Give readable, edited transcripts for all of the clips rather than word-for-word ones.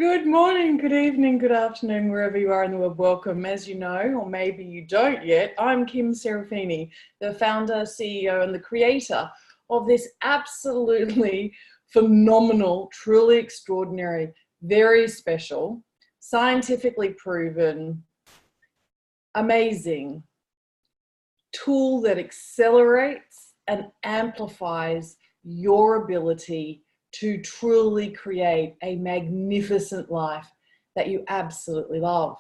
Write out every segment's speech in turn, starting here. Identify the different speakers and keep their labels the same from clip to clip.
Speaker 1: Good morning, good evening, good afternoon, wherever you are in the world. Welcome. As you know, or maybe you don't yet, I'm Kim Serafini, the founder, CEO, and the creator of this absolutely phenomenal, truly extraordinary, very special, scientifically proven, amazing tool that accelerates and amplifies your ability to truly create a magnificent life that you absolutely love.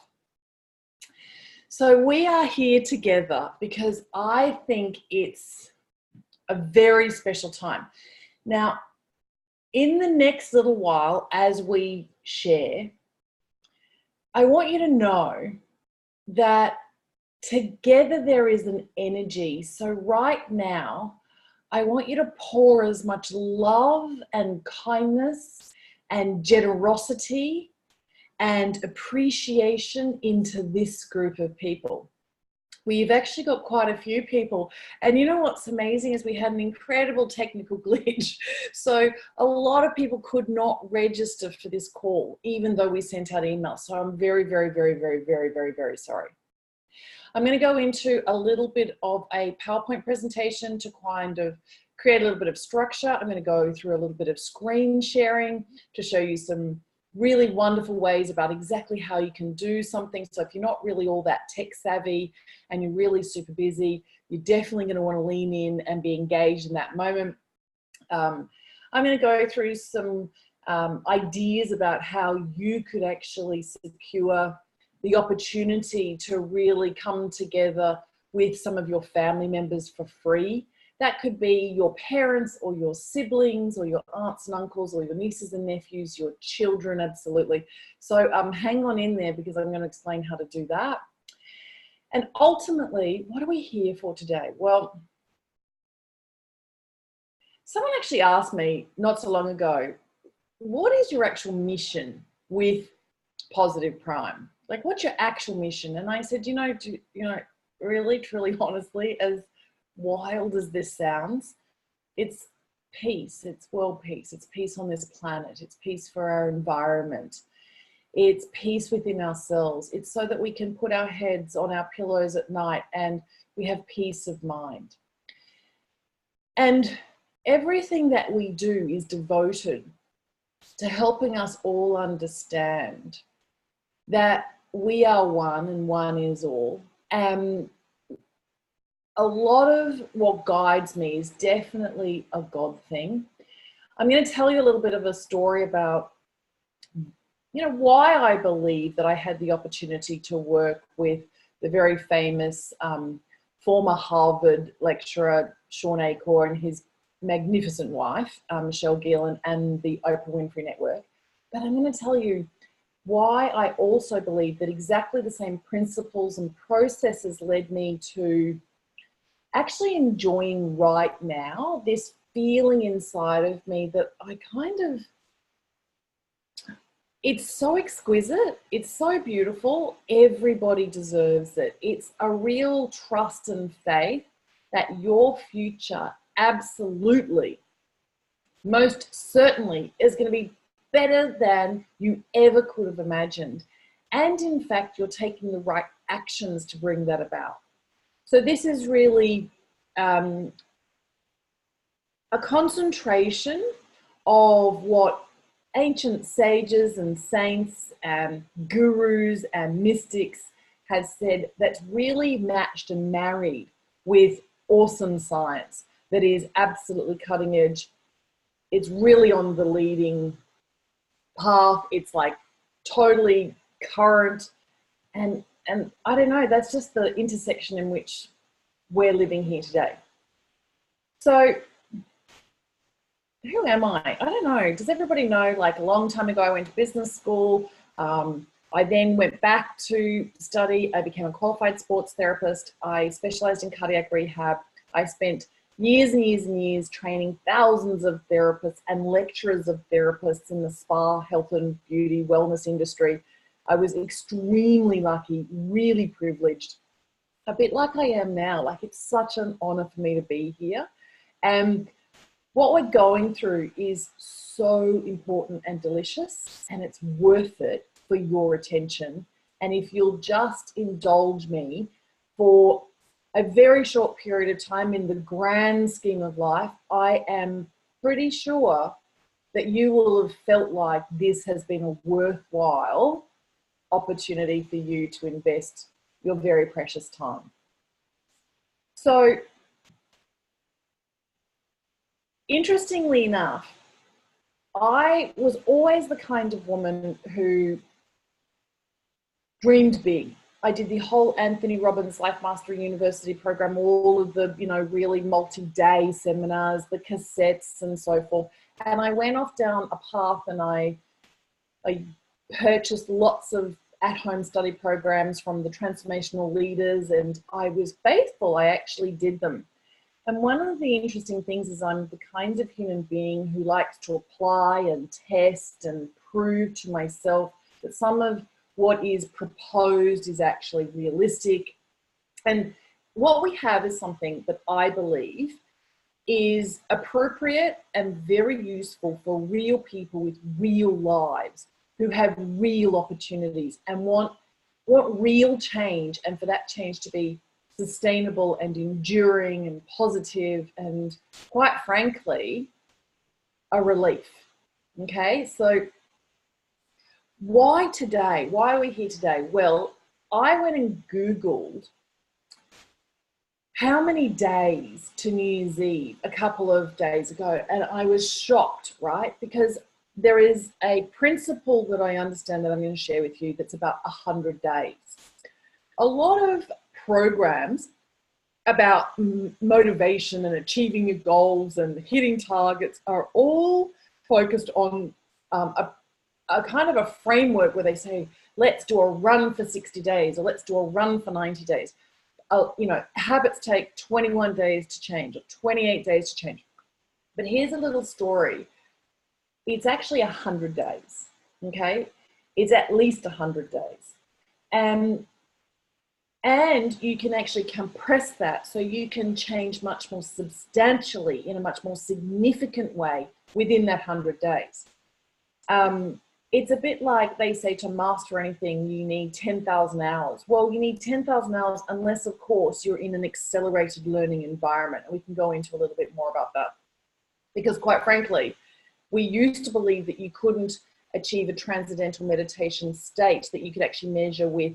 Speaker 1: So we are here together because I think it's a very special time. Now, in the next little while, as we share, I want you to know that together there is an energy. So right now, I want you to pour as much love and kindness and generosity and appreciation into this group of people. We've actually got quite a few people. And you know what's amazing is we had an incredible technical glitch. So a lot of people could not register for this call, even though we sent out emails. So I'm very, very, very, very, very, very, very sorry. I'm going to go into a little bit of a PowerPoint presentation to kind of create a little bit of structure. I'm going to go through a little bit of screen sharing to show you some really wonderful ways about exactly how you can do something. So if you're not really all that tech savvy and you're really super busy, you're definitely going to want to lean in and be engaged in that moment. I'm going to go through some ideas about how you could actually secure the opportunity to really come together with some of your family members for free. That could be your parents or your siblings or your aunts and uncles or your nieces and nephews, your children, absolutely. So hang on in there because I'm going to explain how to do that. And ultimately, what are we here for today? Well, someone actually asked me not so long ago, what is your actual mission with Positive Prime? Like, what's your actual mission? And I said, really, truly, honestly, as wild as this sounds, it's peace. It's world peace. It's peace on this planet. It's peace for our environment. It's peace within ourselves. It's so that we can put our heads on our pillows at night and we have peace of mind. And everything that we do is devoted to helping us all understand that we are one and one is all. And a lot of what guides me is definitely a God thing. I'm going to tell you a little bit of a story about, why I believe that I had the opportunity to work with the very famous former Harvard lecturer, Sean Achor, and his magnificent wife, Michelle Gillen, and the Oprah Winfrey Network. But I'm going to tell you why I also believe that exactly the same principles and processes led me to actually enjoying right now this feeling inside of me that it's so exquisite, it's so beautiful, everybody deserves it. It's a real trust and faith that your future absolutely, most certainly is going to be better than you ever could have imagined. And in fact, you're taking the right actions to bring that about. So this is really a concentration of what ancient sages and saints and gurus and mystics have said that's really matched and married with awesome science that is absolutely cutting edge. It's really on the leading path. It's like totally current, and I don't know, that's just the intersection in which we're living here today. So who am I? I don't know. Does everybody know? Like, a long time ago I went to business school. I then went back to study. I became a qualified sports therapist. I specialized in cardiac rehab. I spent years and years and years training thousands of therapists and lecturers of therapists in the spa, health and beauty, wellness industry. I was extremely lucky, really privileged, a bit like I am now. Like, it's such an honor for me to be here. And what we're going through is so important and delicious, and it's worth it for your attention. And if you'll just indulge me for a very short period of time in the grand scheme of life, I am pretty sure that you will have felt like this has been a worthwhile opportunity for you to invest your very precious time. So, interestingly enough, I was always the kind of woman who dreamed big. I did the whole Anthony Robbins Life Mastery University program, all of the, really multi-day seminars, the cassettes and so forth. And I went off down a path, and I purchased lots of at-home study programs from the transformational leaders, and I was faithful. I actually did them. And one of the interesting things is I'm the kind of human being who likes to apply and test and prove to myself that some of what is proposed is actually realistic. And what we have is something that I believe is appropriate and very useful for real people with real lives who have real opportunities and want real change, and for that change to be sustainable and enduring and positive and, quite frankly, a relief. Okay, so why today? Why are we here today? Well, I went and Googled how many days to New Year's Eve a couple of days ago, and I was shocked, right? Because there is a principle that I understand that I'm going to share with you that's about 100 days. A lot of programs about motivation and achieving your goals and hitting targets are all focused on a kind of a framework where they say, let's do a run for 60 days or let's do a run for 90 days. Habits take 21 days to change or 28 days to change. But here's a little story. It's actually 100 days, okay? It's at least 100 days. And you can actually compress that so you can change much more substantially in a much more significant way within that 100 days. It's a bit like they say to master anything, you need 10,000 hours. Well, you need 10,000 hours unless, of course, you're in an accelerated learning environment. And we can go into a little bit more about that. Because quite frankly, we used to believe that you couldn't achieve a transcendental meditation state that you could actually measure with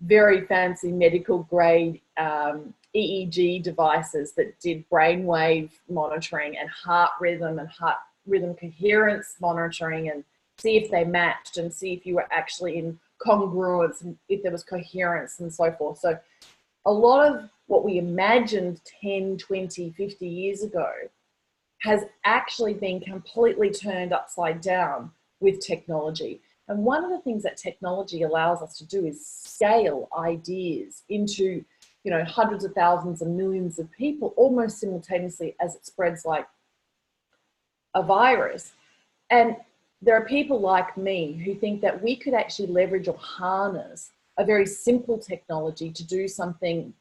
Speaker 1: very fancy medical grade EEG devices that did brainwave monitoring and heart rhythm coherence monitoring, and see if they matched and see if you were actually in congruence and if there was coherence and so forth. So a lot of what we imagined 10, 20, 50 years ago has actually been completely turned upside down with technology. And one of the things that technology allows us to do is scale ideas into, hundreds of thousands and millions of people almost simultaneously as it spreads like a virus. And there are people like me who think that we could actually leverage or harness a very simple technology to do something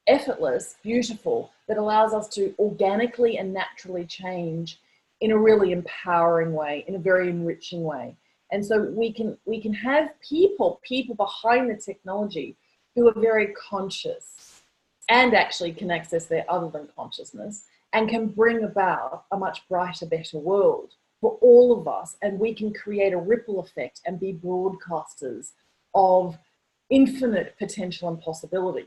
Speaker 1: effortless, beautiful, that allows us to organically and naturally change in a really empowering way, in a very enriching way. And so we can have people behind the technology who are very conscious and actually can access their other than consciousness and can bring about a much brighter, better world for all of us. And we can create a ripple effect and be broadcasters of infinite potential and possibility.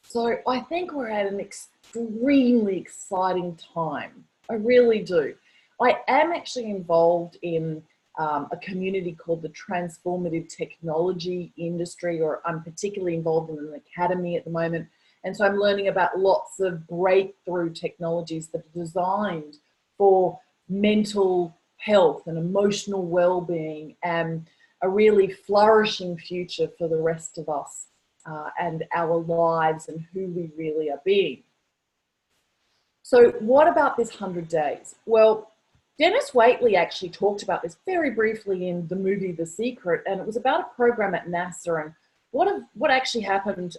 Speaker 1: So I think we're at an extremely exciting time. I really do. I am actually involved in a community called the Transformative Technology Industry, or I'm particularly involved in an academy at the moment. And so I'm learning about lots of breakthrough technologies that are designed for mental health and emotional well-being and a really flourishing future for the rest of us and our lives and who we really are being. So what about this 100 days? Well, Dennis Waitley actually talked about this very briefly in the movie The Secret, and it was about a program at NASA. And what actually happened,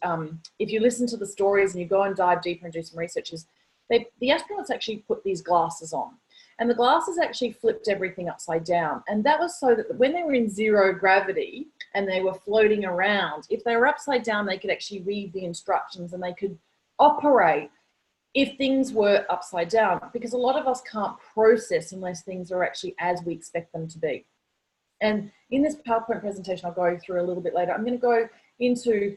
Speaker 1: if you listen to the stories and you go and dive deeper and do some research, is the astronauts actually put these glasses on, and the glasses actually flipped everything upside down. And that was so that when they were in zero gravity and they were floating around, if they were upside down, they could actually read the instructions and they could operate if things were upside down, because a lot of us can't process unless things are actually as we expect them to be. And in this PowerPoint presentation I'll go through a little bit later, I'm going to go into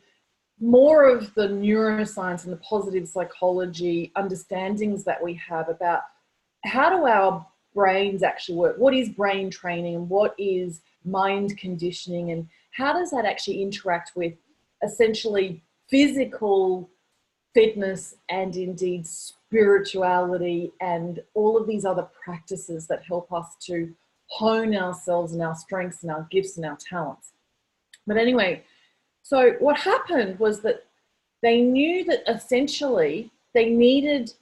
Speaker 1: more of the neuroscience and the positive psychology understandings that we have about how do our brains actually work, what is brain training and what is mind conditioning, and how does that actually interact with essentially physical fitness and indeed spirituality and all of these other practices that help us to hone ourselves and our strengths and our gifts and our talents. But anyway, so what happened was that they knew that essentially they needed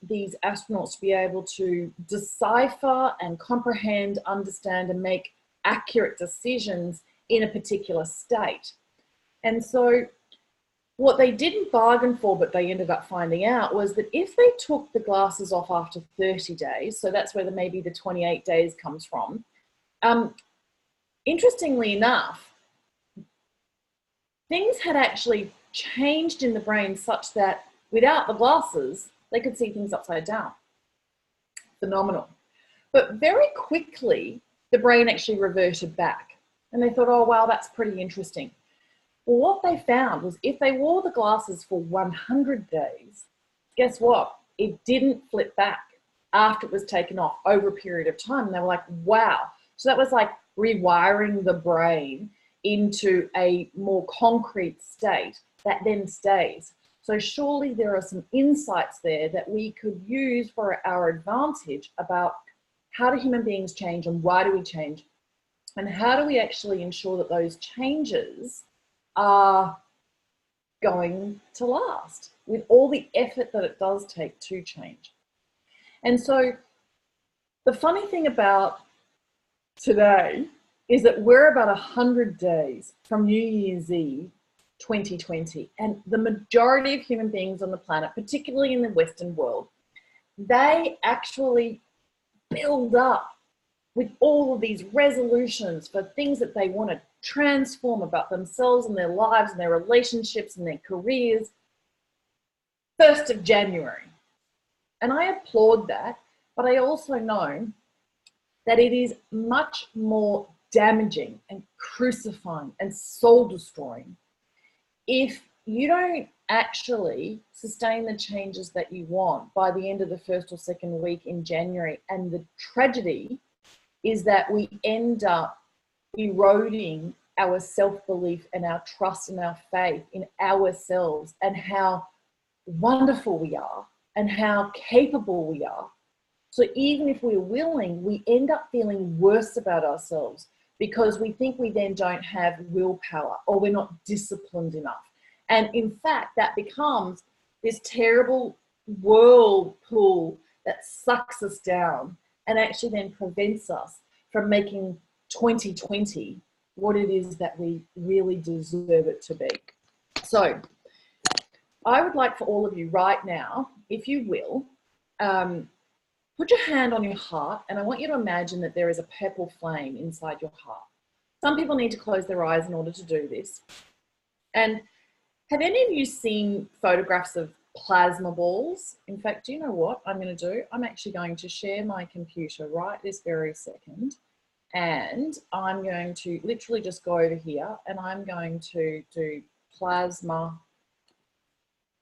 Speaker 1: these astronauts to be able to decipher and comprehend, understand, and make accurate decisions in a particular state. And so what they didn't bargain for, but they ended up finding out, was that if they took the glasses off after 30 days, so that's where maybe the 28 days comes from, interestingly enough, things had actually changed in the brain such that without the glasses, they could see things upside down. Phenomenal. But very quickly, the brain actually reverted back. And they thought, oh, wow, that's pretty interesting. Well, what they found was if they wore the glasses for 100 days, guess what? It didn't flip back after it was taken off over a period of time. And they were like, wow. So that was like rewiring the brain into a more concrete state that then stays. So surely there are some insights there that we could use for our advantage about how do human beings change and why do we change, and how do we actually ensure that those changes are going to last with all the effort that it does take to change. And so the funny thing about today is that we're about 100 days from New Year's Eve 2020, and the majority of human beings on the planet, particularly in the Western world, they actually build up with all of these resolutions for things that they want to transform about themselves and their lives and their relationships and their careers 1st of January. And I applaud that, but I also know that it is much more damaging and crucifying and soul destroying if you don't actually sustain the changes that you want by the end of the 1st or 2nd week in January. And the tragedy is that we end up eroding our self-belief and our trust and our faith in ourselves and how wonderful we are and how capable we are. So even if we're willing, we end up feeling worse about ourselves because we think we then don't have willpower or we're not disciplined enough. And in fact, that becomes this terrible whirlpool that sucks us down and actually then prevents us from making 2020 what it is that we really deserve it to be. So I would like for all of you right now, if you will, put your hand on your heart, and I want you to imagine that there is a purple flame inside your heart. Some people need to close their eyes in order to do this. And have any of you seen photographs of plasma balls? In fact, do you know what I'm going to do? I'm actually going to share my computer right this very second. And I'm going to literally just go over here and I'm going to do plasma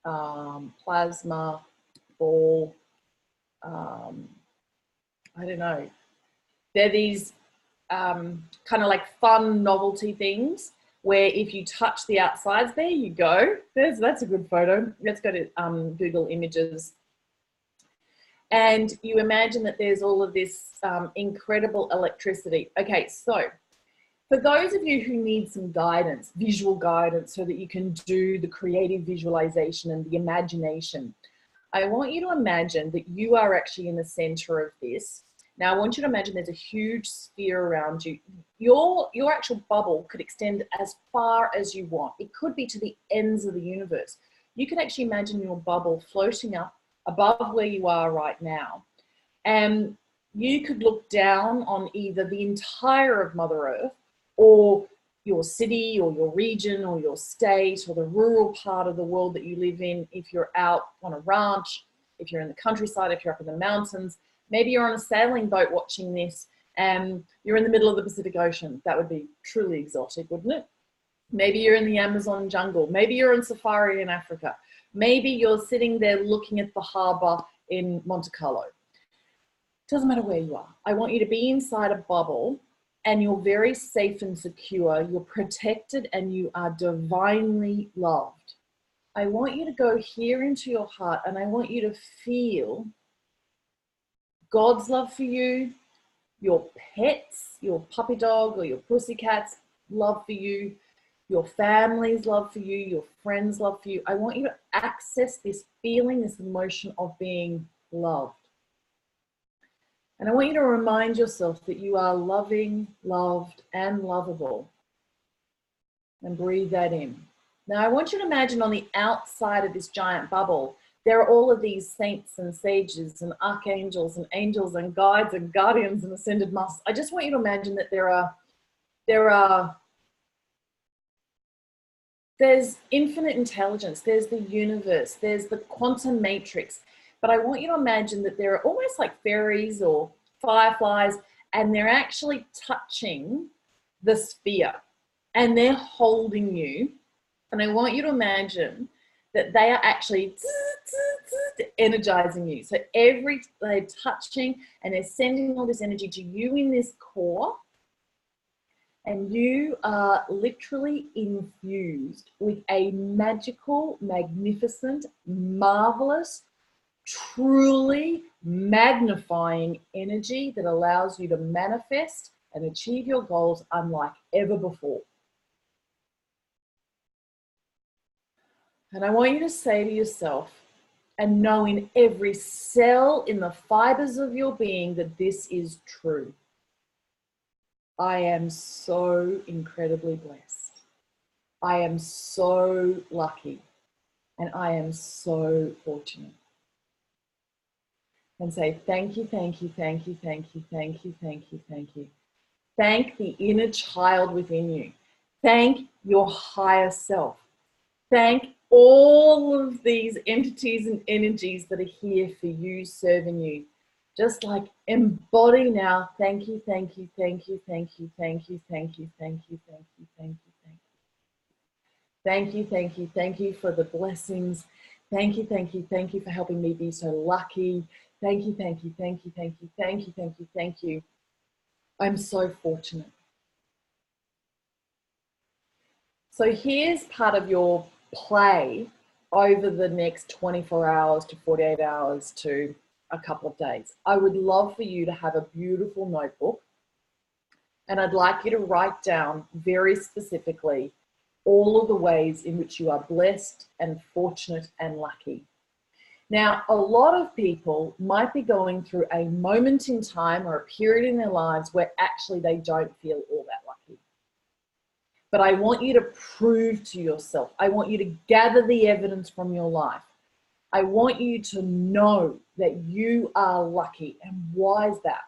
Speaker 1: ball. I don't know. They're these kind of like fun novelty things where if you touch the outsides, there you go. That's a good photo. Let's go to Google Images. And you imagine that there's all of this incredible electricity. Okay, so for those of you who need some guidance, visual guidance, so that you can do the creative visualization and the imagination, I want you to imagine that you are actually in the center of this. Now, I want you to imagine there's a huge sphere around you. Your actual bubble could extend as far as you want. It could be to the ends of the universe. You could actually imagine your bubble floating up above where you are right now, and you could look down on either the entire of Mother Earth, or your city or your region or your state or the rural part of the world that you live in, if you're out on a ranch, if you're in the countryside, if you're up in the mountains, maybe you're on a sailing boat watching this and you're in the middle of the Pacific Ocean. That would be truly exotic, wouldn't it? Maybe you're in the Amazon jungle. Maybe you're on safari in Africa. Maybe you're sitting there looking at the harbor in Monte Carlo. Doesn't matter where you are. I want you to be inside a bubble, and you're very safe and secure. You're protected and you are divinely loved. I want you to go here into your heart, and I want you to feel God's love for you, your pets, your puppy dog or your pussycat's love for you, your family's love for you, your friends' love for you. I want you to access this feeling, this emotion of being loved. And I want you to remind yourself that you are loving, loved, and lovable. And breathe that in. Now, I want you to imagine on the outside of this giant bubble, there are all of these saints and sages and archangels and angels and guides and guardians and ascended masters. I just want you to imagine that there's infinite intelligence, there's the universe, there's the quantum matrix. But I want you to imagine that they're almost like fairies or fireflies, and they're actually touching the sphere and they're holding you. And I want you to imagine that they are actually energizing you. So they're touching and they're sending all this energy to you in this core. And you are literally infused with a magical, magnificent, marvelous, truly magnifying energy that allows you to manifest and achieve your goals unlike ever before. And I want you to say to yourself, and know in every cell, in the fibers of your being, that this is true. I am so incredibly blessed. I am so lucky. And I am so fortunate. And say, thank you, thank you, thank you, thank you, thank you, thank you, thank you. Thank the inner child within you. Thank your higher self. Thank all of these entities and energies that are here for you, serving you. Just like embody now, thank you, thank you, thank you, thank you, thank you, thank you, thank you, thank you, thank you, thank you. Thank you, thank you, thank you for the blessings. Thank you, thank you, thank you for helping me be so lucky. Thank you, thank you, thank you, thank you, thank you, thank you, thank you. I'm so fortunate. So here's part of your play over the next 24 hours to 48 hours to a couple of days. I would love for you to have a beautiful notebook, and I'd like you to write down very specifically all of the ways in which you are blessed and fortunate and lucky. Now, a lot of people might be going through a moment in time or a period in their lives where actually they don't feel all that lucky. But I want you to prove to yourself, I want you to gather the evidence from your life. I want you to know that you are lucky. And why is that?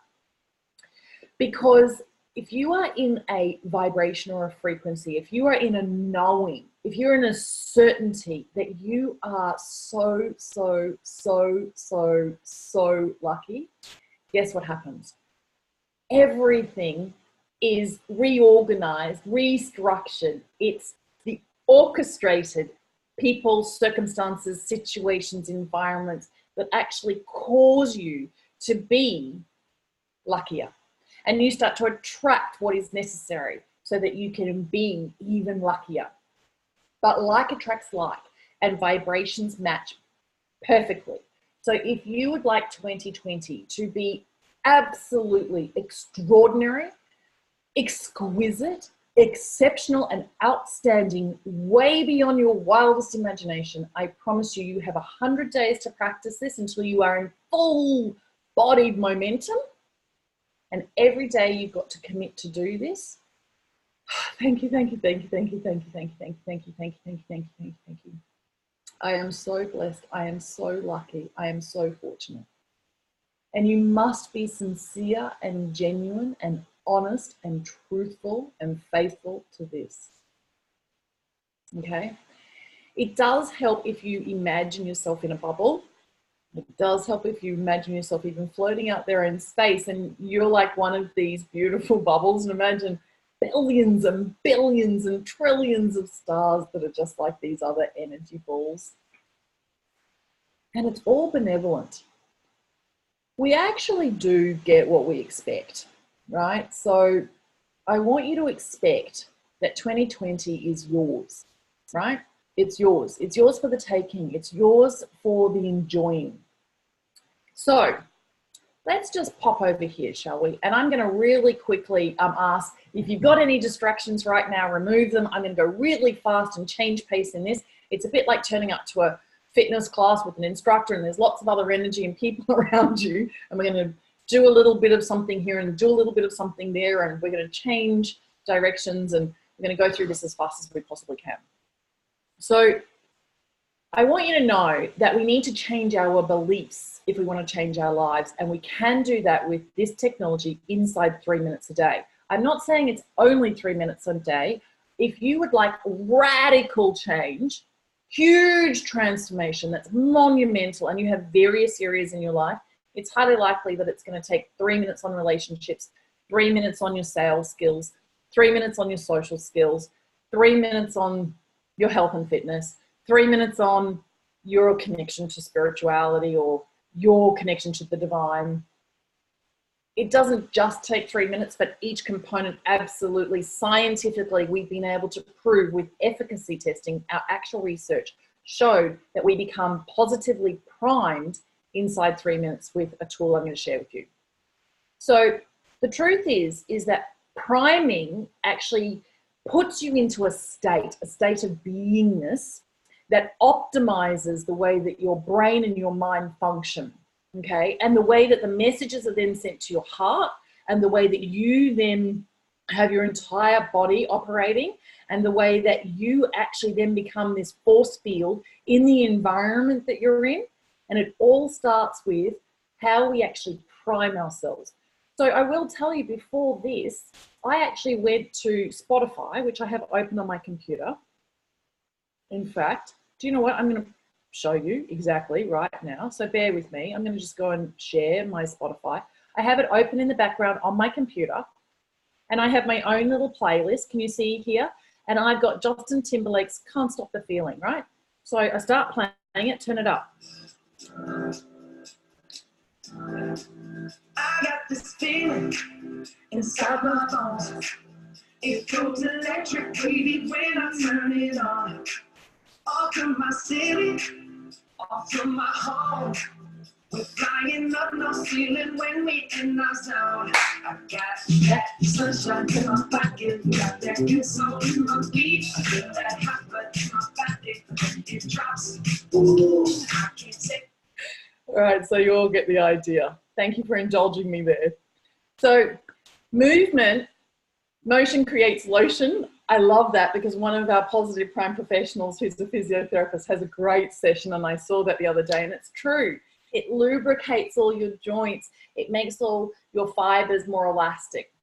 Speaker 1: Because if you are in a vibration or a frequency, if you are in a knowing, if you're in a certainty that you are so lucky, guess what happens? Everything is reorganized, restructured. It's the orchestrated people, circumstances, situations, environments that actually cause you to be luckier. And you start to attract what is necessary so that you can be even luckier. But like attracts like, and vibrations match perfectly. So if you would like 2020 to be absolutely extraordinary, exquisite, exceptional, and outstanding, way beyond your wildest imagination, I promise you, you have 100 days to practice this until you are in full-bodied momentum. And every day you've got to commit to do this. Thank you, thank you, thank you, thank you, thank you, thank you, thank you, thank you, thank you, thank you, thank you, thank you. I am so blessed. I am so lucky. I am so fortunate. And you must be sincere and genuine and honest and truthful and faithful to this. Okay? It does help if you imagine yourself in a bubble. It does help if you imagine yourself even floating out there in space and you're like one of these beautiful bubbles, and imagine billions and billions and trillions of stars that are just like these other energy balls. And it's all benevolent. We actually do get what we expect, right? So I want you to expect that 2020 is yours, right? It's yours. It's yours for the taking. It's yours for the enjoying. So let's just pop over here, shall we? And I'm going to really quickly ask if you've got any distractions right now, remove them. I'm going to go really fast and change pace in this. It's a bit like turning up to a fitness class with an instructor and there's lots of other energy and people around you. And we're going to do a little bit of something here and do a little bit of something there. And we're going to change directions and we're going to go through this as fast as we possibly can. So I want you to know that we need to change our beliefs if we want to change our lives. And we can do that with this technology inside 3 minutes a day. I'm not saying it's only 3 minutes a day. If you would like radical change, huge transformation that's monumental, and you have various areas in your life, it's highly likely that it's going to take 3 minutes on relationships, 3 minutes on your sales skills, 3 minutes on your social skills, 3 minutes on your health and fitness, 3 minutes on your connection to spirituality or your connection to the divine. It doesn't just take 3 minutes, but each component absolutely scientifically we've been able to prove with efficacy testing. Our actual research showed that we become positively primed inside 3 minutes with a tool I'm going to share with you. So the truth is that priming actually puts you into a state of beingness that optimizes the way that your brain and your mind function, okay? And the way that the messages are then sent to your heart and the way that you then have your entire body operating and the way that you actually then become this force field in the environment that you're in. And it all starts with how we actually prime ourselves. So I will tell you, before this, I actually went to Spotify, which I have open on my computer. In fact, do you know what? I'm going to show you exactly right now. So bear with me. I'm going to just go and share my Spotify. I have it open in the background on my computer. And I have my own little playlist. Can you see here? And I've got Justin Timberlake's Can't Stop the Feeling, right? So I start playing it, turn it up. I got this feeling inside my bones. It goes electric, baby, when I turn it on. Off from my city, off from my home. We're flying up no ceiling when we in our zone. I got that sunshine in my pocket, got that good soul in my feet. I feel that hot blood in my body, it drops. Ooh, I can't take. All right, so you all get the idea. Thank you for indulging me there. So motion creates lotion. I love that because one of our positive prime professionals who's a physiotherapist has a great session, and I saw that the other day, and it's true. It lubricates all your joints. It makes all your fibers more elastic.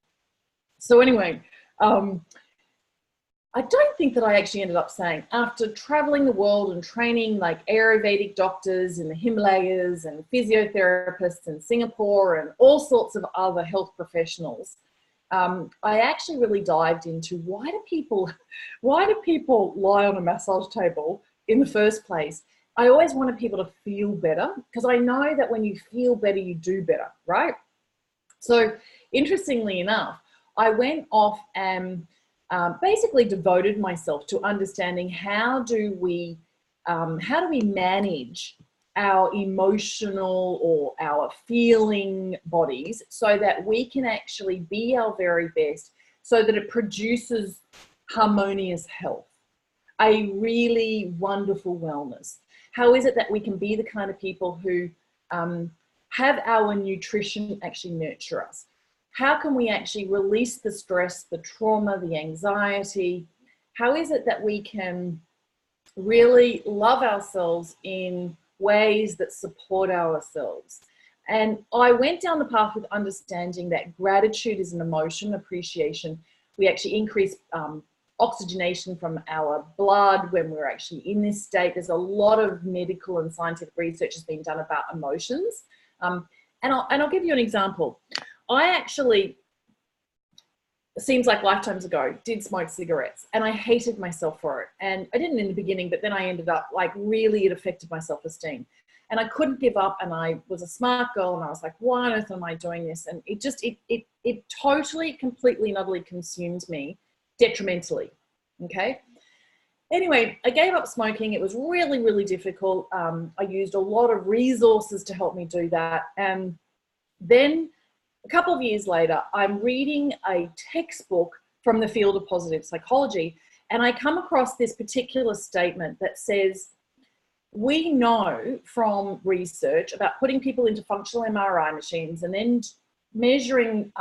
Speaker 1: So anyway, I don't think that I actually ended up saying, after traveling the world and training like Ayurvedic doctors in the Himalayas and physiotherapists in Singapore and all sorts of other health professionals, I actually really dived into why do people lie on a massage table in the first place? I always wanted people to feel better because I know that when you feel better, you do better, right? So interestingly enough, I went off and basically devoted myself to understanding how do we manage our emotional or our feeling bodies so that we can actually be our very best, so that it produces harmonious health, a really wonderful wellness. How is it that we can be the kind of people who have our nutrition actually nurture us? How can we actually release the stress, the trauma, the anxiety? How is it that we can really love ourselves in ways that support ourselves. And I went down the path with understanding that gratitude is an emotion, appreciation. We actually increase oxygenation from our blood when we're actually in this state. There's a lot of medical and scientific research has been done about emotions. And I'll give you an example. I actually, it seems like lifetimes ago, did smoke cigarettes, and I hated myself for it. And I didn't in the beginning, but then I ended up like really, it affected my self-esteem. And I couldn't give up, and I was a smart girl, and I was like, why on earth am I doing this? And it just, it totally, completely and utterly consumed me detrimentally, okay? Anyway, I gave up smoking. It was really, really difficult. I used a lot of resources to help me do that. And then a couple of years later, I'm reading a textbook from the field of positive psychology, and I come across this particular statement that says, we know from research about putting people into functional MRI machines and then measuring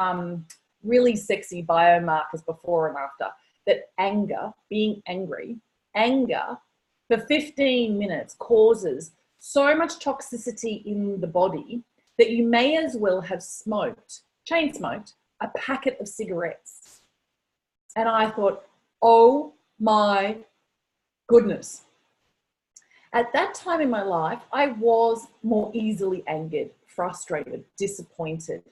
Speaker 1: really sexy biomarkers before and after, that anger, being angry, anger for 15 minutes causes so much toxicity in the body that you may as well have smoked, chain smoked, a packet of cigarettes. And I thought, oh my goodness. At that time in my life, I was more easily angered, frustrated, disappointed.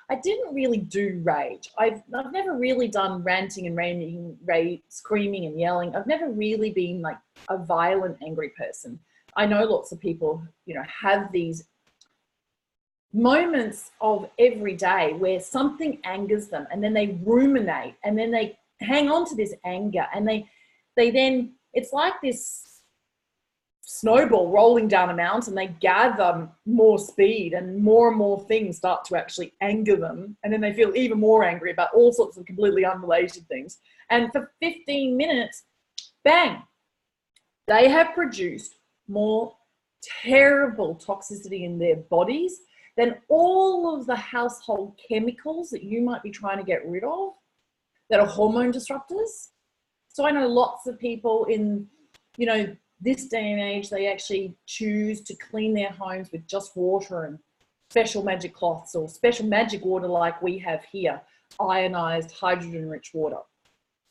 Speaker 1: I didn't really do rage. I've never really done ranting and raving, screaming and yelling. I've never really been like a violent, angry person. I know lots of people, you know, have these moments of every day where something angers them, and then they ruminate, and then they hang on to this anger, and they then, it's like this snowball rolling down a mountain. They gather more speed, and more things start to actually anger them, and then they feel even more angry about all sorts of completely unrelated things. And for 15 minutes, bang, they have produced more terrible toxicity in their bodies than all of the household chemicals that you might be trying to get rid of that are hormone disruptors. So I know lots of people in, you know, this day and age, they actually choose to clean their homes with just water and special magic cloths, or special magic water like we have here, ionized, hydrogen-rich water,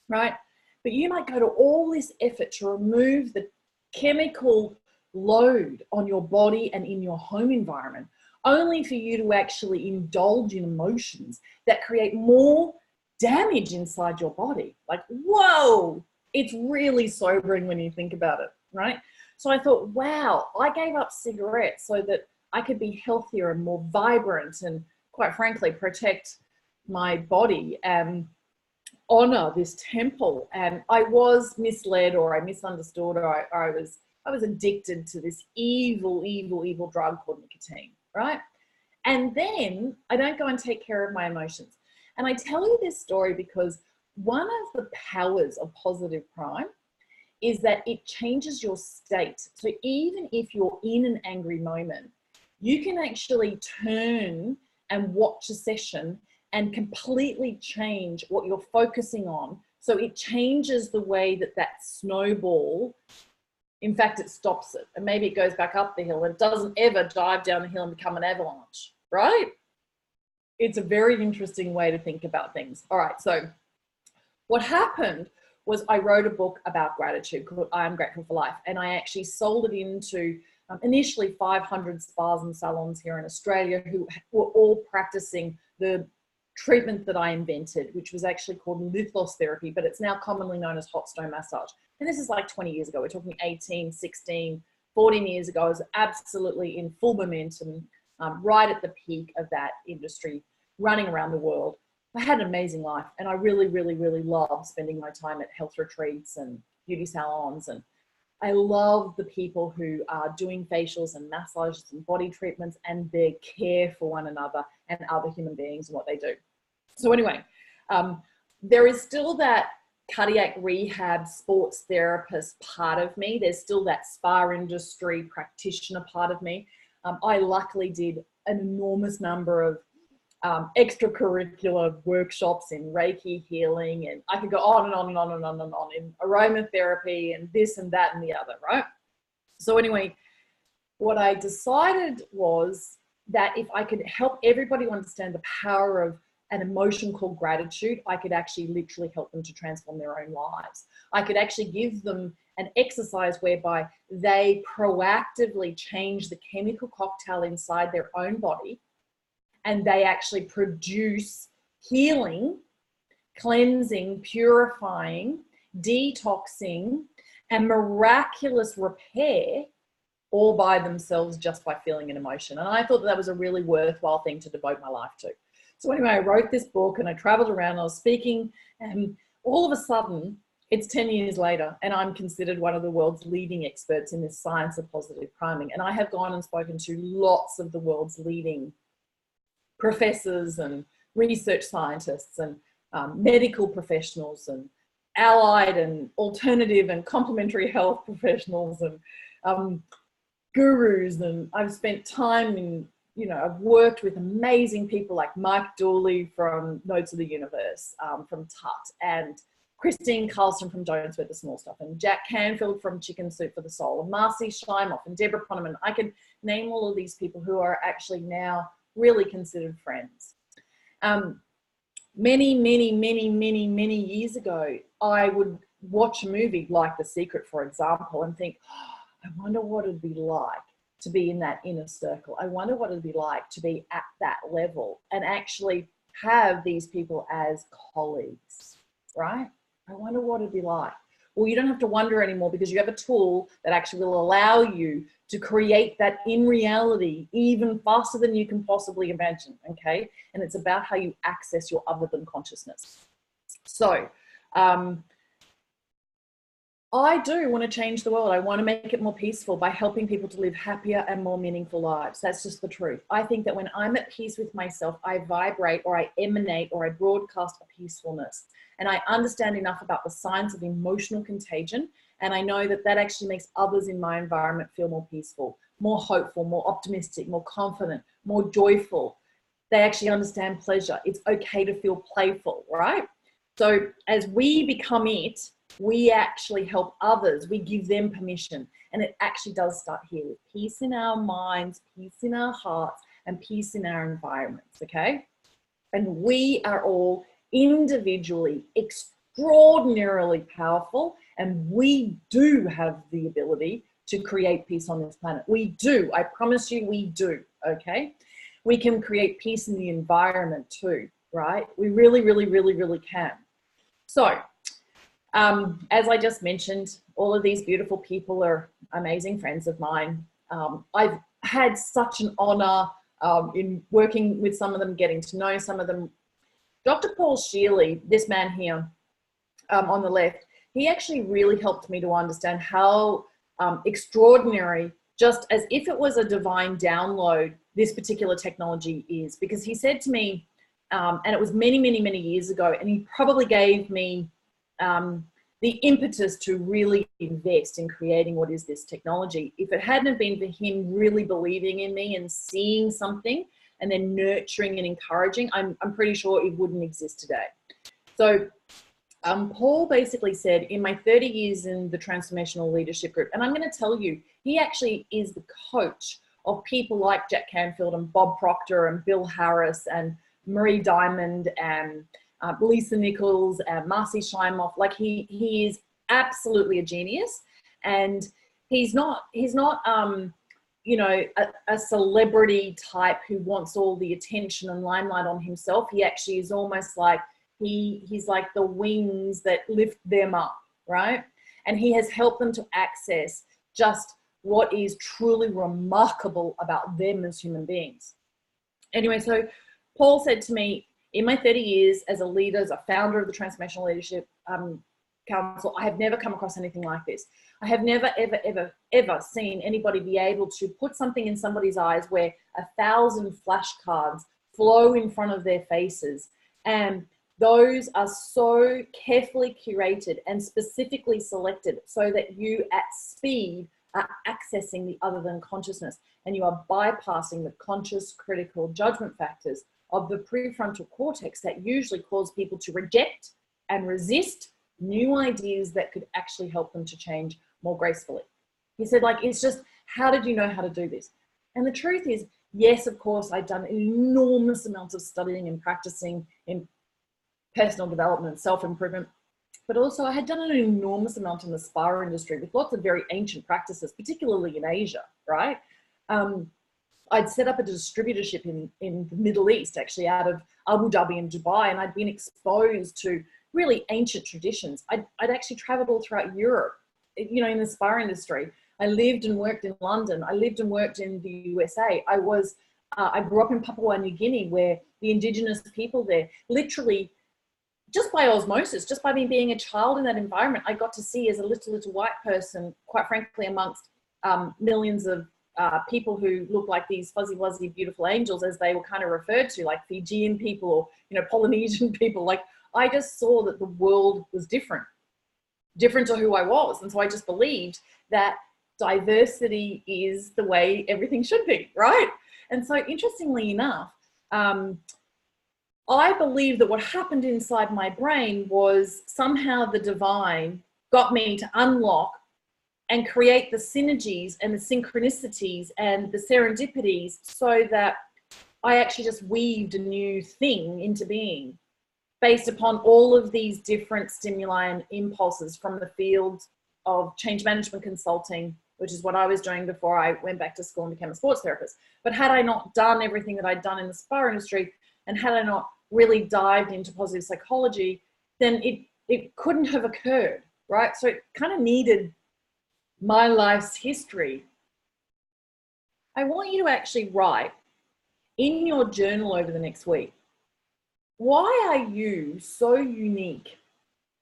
Speaker 1: right? But you might go to all this effort to remove the chemical load on your body and in your home environment, only for you to actually indulge in emotions that create more damage inside your body. Like, whoa, it's really sobering when you think about it, right? So I thought, wow, I gave up cigarettes so that I could be healthier and more vibrant and, quite frankly, protect my body and honor this temple. And I was misled, or I misunderstood, or I was addicted to this evil drug called nicotine, right? And then I don't go and take care of my emotions. And I tell you this story because one of the powers of positive prime is that it changes your state. So even if you're in an angry moment, you can actually turn and watch a session and completely change what you're focusing on. So it changes the way that that snowball, in fact, it stops it. And maybe it goes back up the hill and it doesn't ever dive down the hill and become an avalanche, right? It's a very interesting way to think about things. All right, so what happened was I wrote a book about gratitude called I Am Grateful for Life. And I actually sold it into initially 500 spas and salons here in Australia who were all practicing the treatment that I invented, which was actually called lithos therapy, but it's now commonly known as hot stone massage. And this is like 20 years ago. We're talking 18, 16, 14 years ago. I was absolutely in full momentum, right at the peak of that industry, running around the world. I had an amazing life, and I really love spending my time at health retreats and beauty salons. And I love the people who are doing facials and massages and body treatments, and their care for one another and other human beings and what they do. So anyway, there is still that cardiac rehab sports therapist part of me. There's still that spa industry practitioner part of me. I luckily did an enormous number of extracurricular workshops in Reiki healing, and I could go on and on and on and on and on in aromatherapy and this and that and the other, right? So anyway, what I decided was that if I could help everybody understand the power of an emotion called gratitude, I could actually literally help them to transform their own lives. I could actually give them an exercise whereby they proactively change the chemical cocktail inside their own body, and they actually produce healing, cleansing, purifying, detoxing, and miraculous repair all by themselves just by feeling an emotion. And I thought that was a really worthwhile thing to devote my life to. So anyway, I wrote this book and I traveled around, I was speaking, and all of a sudden, it's 10 years later, and I'm considered one of the world's leading experts in this science of positive priming. And I have gone and spoken to lots of the world's leading professors and research scientists and medical professionals and allied and alternative and complementary health professionals and gurus. And I've spent time in, I've worked with amazing people like Mike Dooley from Nodes of the Universe, from Tut, and Christine Carlson from Don't Sweat the Small Stuff, and Jack Canfield from Chicken Soup for the Soul, and Marcy Schleimoff and Deborah Poneman. I can name all of these people who are actually now really considered friends. Many years ago, I would watch a movie like The Secret, for example, and think, I wonder what it'd be like to be in that inner circle. I wonder what it'd be like to be at that level and actually have these people as colleagues, right? I wonder what it'd be like. Well, you don't have to wonder anymore because you have a tool that actually will allow you to create that in reality even faster than you can possibly imagine, okay? And it's about how you access your other than consciousness. So, I do want to change the world. I want to make it more peaceful by helping people to live happier and more meaningful lives. That's just the truth. I think that when I'm at peace with myself, I vibrate or I emanate or I broadcast a peacefulness. And I understand enough about the science of emotional contagion. And I know that that actually makes others in my environment feel more peaceful, more hopeful, more optimistic, more confident, more joyful. They actually understand pleasure. It's okay to feel playful, right? So as we become it, we actually help others. We give them permission. And it actually does start here with peace in our minds, peace in our hearts, and peace in our environments, okay? And we are all individually extraordinarily powerful, and we do have the ability to create peace on this planet. We do. I promise you we do, okay? We can create peace in the environment too, right? We really can. So, as I just mentioned, all of these beautiful people are amazing friends of mine. I've had such an honor in working with some of them, getting to know some of them. Dr. Paul Shealy, this man here on the left, he actually really helped me to understand how extraordinary, just as if it was a divine download, this particular technology is. Because he said to me, and it was many years ago, and he probably gave me the impetus to really invest in creating what is this technology. If it hadn't been for him really believing in me and seeing something and then nurturing and encouraging, I'm pretty sure it wouldn't exist today. So Paul basically said, in my 30 years in the Transformational Leadership Group, and I'm going to tell you, he actually is the coach of people like Jack Canfield and Bob Proctor and Bill Harris and Marie Diamond and Lisa Nichols and Marcy Schleimoff. Like he is absolutely a genius, and he's not you know, a celebrity type who wants all the attention and limelight on himself. He actually is almost like he's like the wings that lift them up, right? And he has helped them to access just what is truly remarkable about them as human beings. Anyway, so Paul said to me, in my 30 years as a leader, as a founder of the Transformational Leadership Council, I have never come across anything like this. I have never, ever seen anybody be able to put something in somebody's eyes where 1,000 flashcards flow in front of their faces. And those are so carefully curated and specifically selected so that you at speed are accessing the other than consciousness, and you are bypassing the conscious critical judgment factors of the prefrontal cortex that usually cause people to reject and resist new ideas that could actually help them to change more gracefully. He said, like, it's just, how did you know how to do this? And the truth is, yes, of course, I'd done enormous amounts of studying and practicing in personal development, self-improvement, but also I had done an enormous amount in the spa industry with lots of very ancient practices, particularly in Asia, right? I'd set up a distributorship in the Middle East, actually out of Abu Dhabi and Dubai, and I'd been exposed to really ancient traditions. I'd actually traveled all throughout Europe, you know, in the spa industry. I lived and worked in London. I lived and worked in the USA. I grew up in Papua New Guinea, where the indigenous people there, literally, just by osmosis, just by me being a child in that environment, I got to see as a little white person, quite frankly, amongst millions of people who look like these fuzzy wuzzy beautiful angels, as they were kind of referred to, like Fijian people or, you know, Polynesian people. Like, I just saw that the world was different to who I was. And so I just believed that diversity is the way everything should be, right? And so interestingly enough, I believe that what happened inside my brain was somehow the divine got me to unlock and create the synergies and the synchronicities and the serendipities so that I actually just weaved a new thing into being based upon all of these different stimuli and impulses from the field of change management consulting, which is what I was doing before I went back to school and became a sports therapist. But had I not done everything that I'd done in the spa industry, and had I not really dived into positive psychology, then it couldn't have occurred, right? So it kind of needed my life's history. I want you to actually write in your journal over the next week, why are you so unique?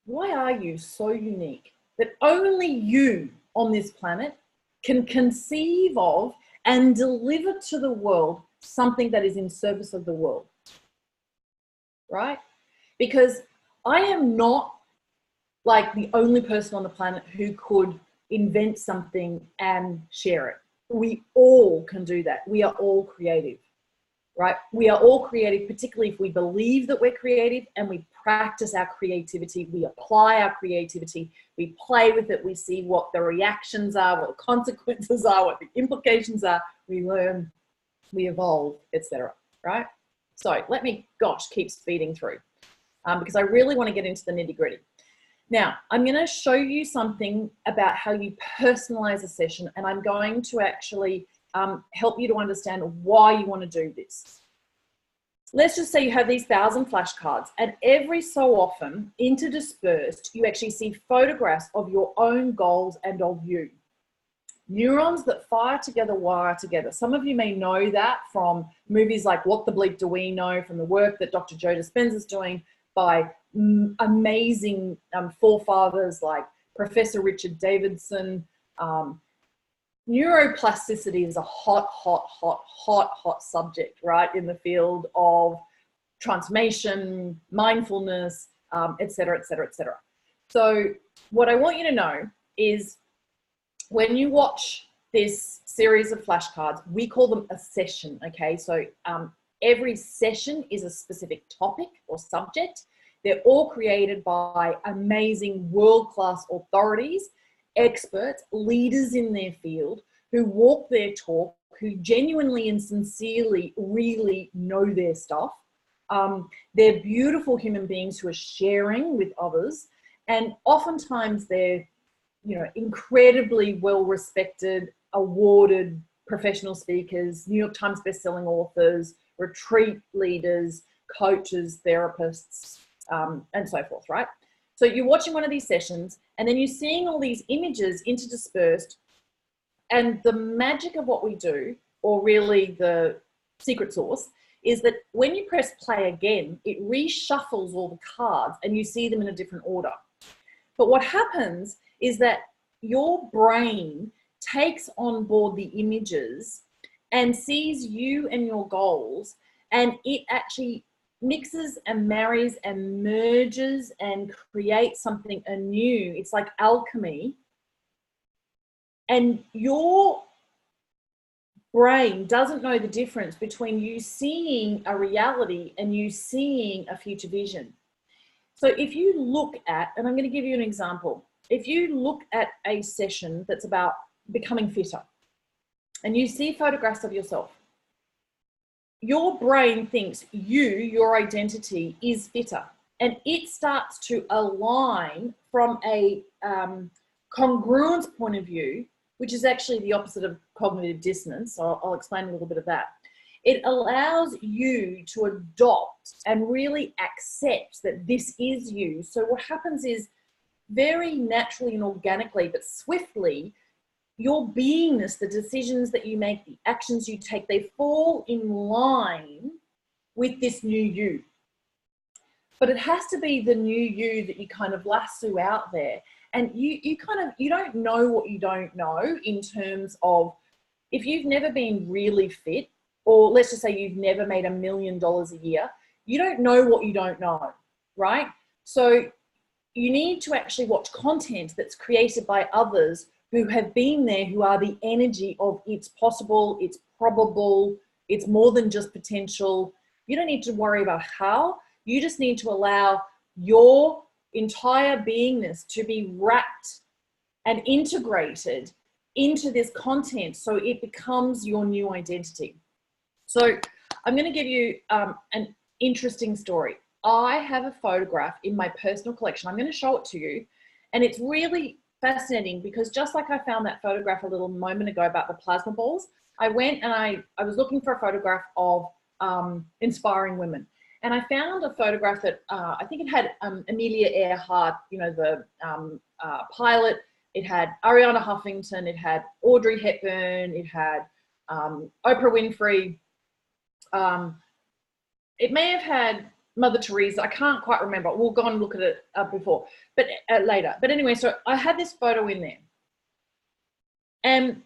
Speaker 1: Why are you so unique that only you on this planet can conceive of and deliver to the world something that is in service of the world, right? Because I am not like the only person on the planet who could invent something and share it. We all can do that. We are all creative, right? We are all creative, particularly if we believe that we're creative and we practice our creativity, we apply our creativity, we play with it, we see what the reactions are, what the consequences are, what the implications are, we learn, we evolve, etc. Right? So let me, keep speeding through because I really want to get into the nitty-gritty. Now, I'm going to show you something about how you personalize a session, and I'm going to actually help you to understand why you want to do this. Let's just say you have these 1,000 flashcards, and every so often, interdispersed, you actually see photographs of your own goals and of you. Neurons that fire together wire together. Some of you may know that from movies like What the Bleep Do We Know, from the work that Dr. Joe Dispenza is doing by amazing forefathers like Professor Richard Davidson. Neuroplasticity is a hot subject, right, in the field of transformation, mindfulness, et cetera, et cetera, et cetera. So what I want you to know is when you watch this series of flashcards, we call them a session, okay? So every session is a specific topic or subject. They're all created by amazing world-class authorities, experts, leaders in their field, who walk their talk, who genuinely and sincerely really know their stuff. They're beautiful human beings who are sharing with others, and oftentimes they're, you know, incredibly well-respected, awarded professional speakers, New York Times bestselling authors, retreat leaders, coaches, therapists, and so forth, right? So you're watching one of these sessions, and then you're seeing all these images interdispersed, and the magic of what we do, or really the secret sauce, is that when you press play again, it reshuffles all the cards and you see them in a different order. But what happens is that your brain takes on board the images and sees you and your goals, and it actually mixes and marries and merges and creates something anew. It's like alchemy. And your brain doesn't know the difference between you seeing a reality and you seeing a future vision. So if you look at, and I'm going to give you an example, if you look at a session that's about becoming fitter and you see photographs of yourself, your brain thinks your identity is fitter, and it starts to align from a congruence point of view, which is actually the opposite of cognitive dissonance. So I'll explain a little bit of that. It allows you to adopt and really accept that this is you. So what happens is, very naturally and organically, but swiftly, your beingness, the decisions that you make, the actions you take, they fall in line with this new you. But it has to be the new you that you kind of lasso out there. And you don't know what you don't know, in terms of, if you've never been really fit, or let's just say you've never made $1 million a year, you don't know what you don't know, right? So you need to actually watch content that's created by others who have been there, who are the energy of it's possible, it's probable, it's more than just potential. You don't need to worry about how. You just need to allow your entire beingness to be wrapped and integrated into this content, so it becomes your new identity. So I'm going to give you an interesting story. I have a photograph in my personal collection. I'm going to show it to you. And it's really fascinating, because just like I found that photograph a little moment ago about the plasma balls, I went and I was looking for a photograph of inspiring women. And I found a photograph that I think it had Amelia Earhart, you know, the pilot. It had Ariana Huffington. It had Audrey Hepburn. It had Oprah Winfrey. It may have had Mother Teresa. I can't quite remember. We'll go and look at it before, but later. But anyway, so I had this photo in there. And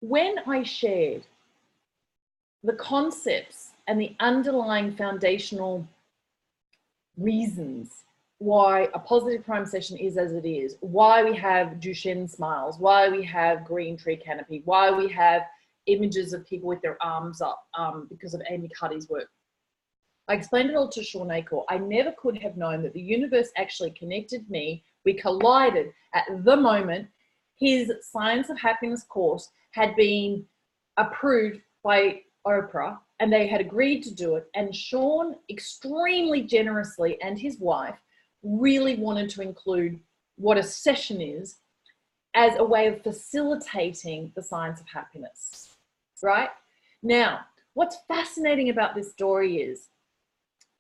Speaker 1: when I shared the concepts and the underlying foundational reasons why a positive prime session is as it is, why we have Duchenne smiles, why we have green tree canopy, why we have images of people with their arms up because of Amy Cuddy's work. I explained it all to Sean Acor. I never could have known that the universe actually connected me. We collided at the moment. His Science of Happiness course had been approved by Oprah, and they had agreed to do it. And Sean, extremely generously, and his wife really wanted to include what a session is as a way of facilitating the Science of Happiness, right? Now, what's fascinating about this story is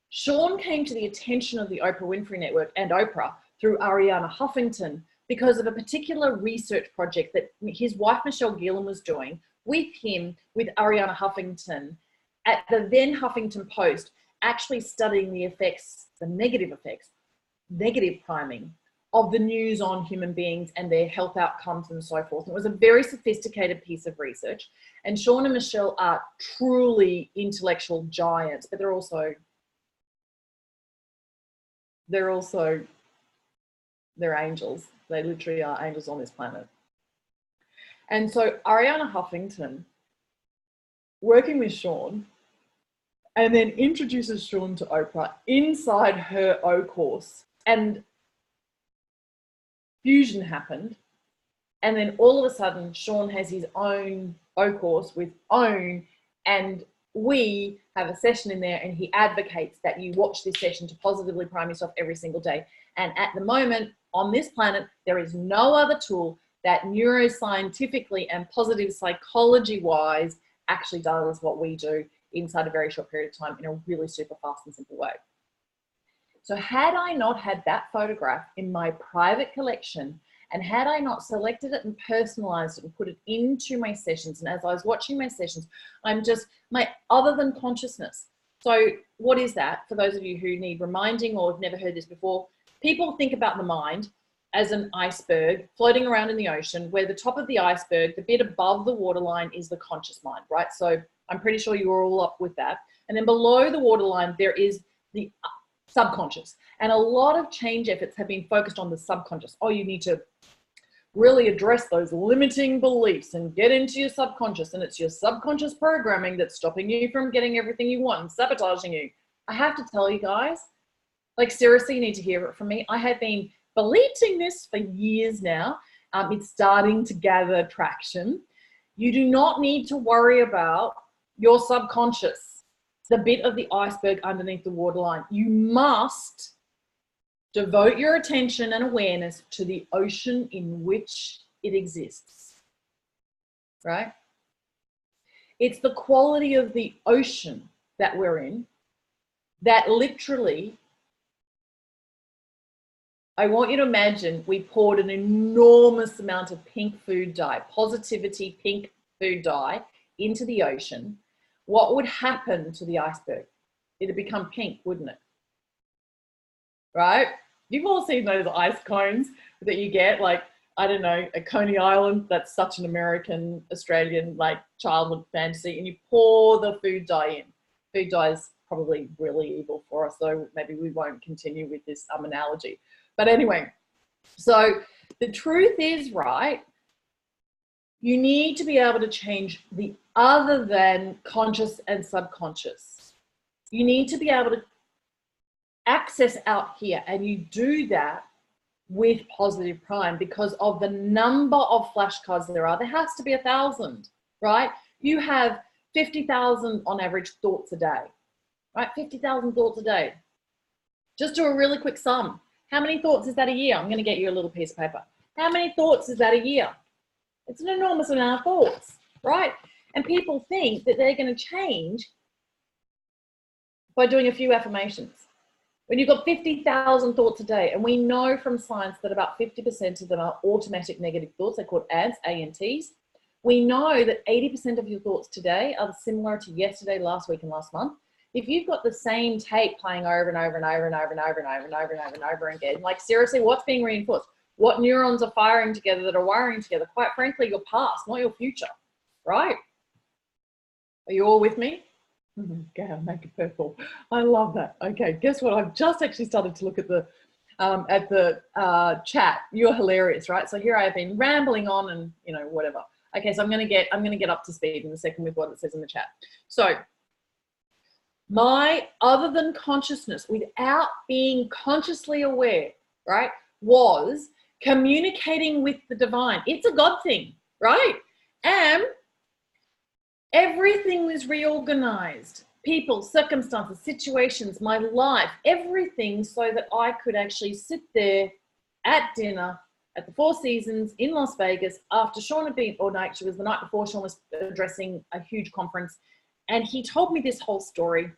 Speaker 1: Sean came to the attention of the Oprah Winfrey Network and Oprah through Ariana Huffington because of a particular research project that his wife, Michelle Gillen, was doing with him, with Ariana Huffington, at the then Huffington Post, actually studying the effects, the negative effects, negative priming of the news on human beings and their health outcomes and so forth. And it was a very sophisticated piece of research. And Sean and Michelle are truly intellectual giants, but they're angels. They literally are angels on this planet. And so Ariana Huffington, working with Sean, and then introduces Sean to Oprah inside her O course, and fusion happened. And then all of a sudden, Sean has his own O course with OWN, and we have a session in there, and he advocates that you watch this session to positively prime yourself every single day. And at the moment on this planet, there is no other tool that neuroscientifically and positive psychology wise actually does what we do inside a very short period of time in a really super fast and simple way. So had I not had that photograph in my private collection, and had I not selected it and personalized it and put it into my sessions, and as I was watching my sessions, I'm just my other than consciousness. So what is that? For those of you who need reminding or have never heard this before, people think about the mind as an iceberg floating around in the ocean, where the top of the iceberg, the bit above the waterline, is the conscious mind, right? So I'm pretty sure you're all up with that. And then below the waterline, there is the subconscious. And a lot of change efforts have been focused on the subconscious. Oh, you need to really address those limiting beliefs and get into your subconscious. And it's your subconscious programming that's stopping you from getting everything you want and sabotaging you. I have to tell you guys, like seriously, you need to hear it from me. I have been believing this for years now. It's starting to gather traction. You do not need to worry about your subconscious, the bit of the iceberg underneath the waterline. You must devote your attention and awareness to the ocean in which it exists, right? It's the quality of the ocean that we're in that literally, I want you to imagine we poured an enormous amount of pink food dye, positivity pink food dye into the ocean. What would happen to the iceberg? It'd become pink, wouldn't it? Right? You've all seen those ice cones that you get, like, I don't know, at Coney Island. That's such an American, Australian, like, childhood fantasy. And you pour the food dye in. Food dye is probably really evil for us, so maybe we won't continue with this analogy. But anyway, so the truth is, right, you need to be able to change the other than conscious and subconscious. You need to be able to access out here, and you do that with positive prime because of the number of flashcards there are. There has to be 1,000, right? You have 50,000 on average thoughts a day, right? 50,000 thoughts a day. Just do a really quick sum. How many thoughts is that a year? I'm going to get you a little piece of paper. How many thoughts is that a year? It's an enormous amount of thoughts, right? And people think that they're going to change by doing a few affirmations. When you've got 50,000 thoughts a day, and we know from science that about 50% of them are automatic negative thoughts, they're called ANTs, A-N-Ts. We know that 80% of your thoughts today are similar to yesterday, last week, and last month. If you've got the same tape playing over and over and over and over and over and over and over and over and over again, like seriously, what's being reinforced? What neurons are firing together that are wiring together? Quite frankly, your past, not your future, right? Are you all with me? Okay, I'll make it purple. I love that. Okay, guess what? I've just actually started to look at the chat. You're hilarious, right? So here I have been rambling on and whatever. Okay, so I'm gonna get up to speed in a second with what it says in the chat. So my other than consciousness, without being consciously aware, right, was communicating with the divine. It's a God thing, right? And everything was reorganized. People, circumstances, situations, my life, everything, so that I could actually sit there at dinner at the Four Seasons in Las Vegas after Sean had been, or no, actually it was the night before Sean was addressing a huge conference. And he told me this whole story.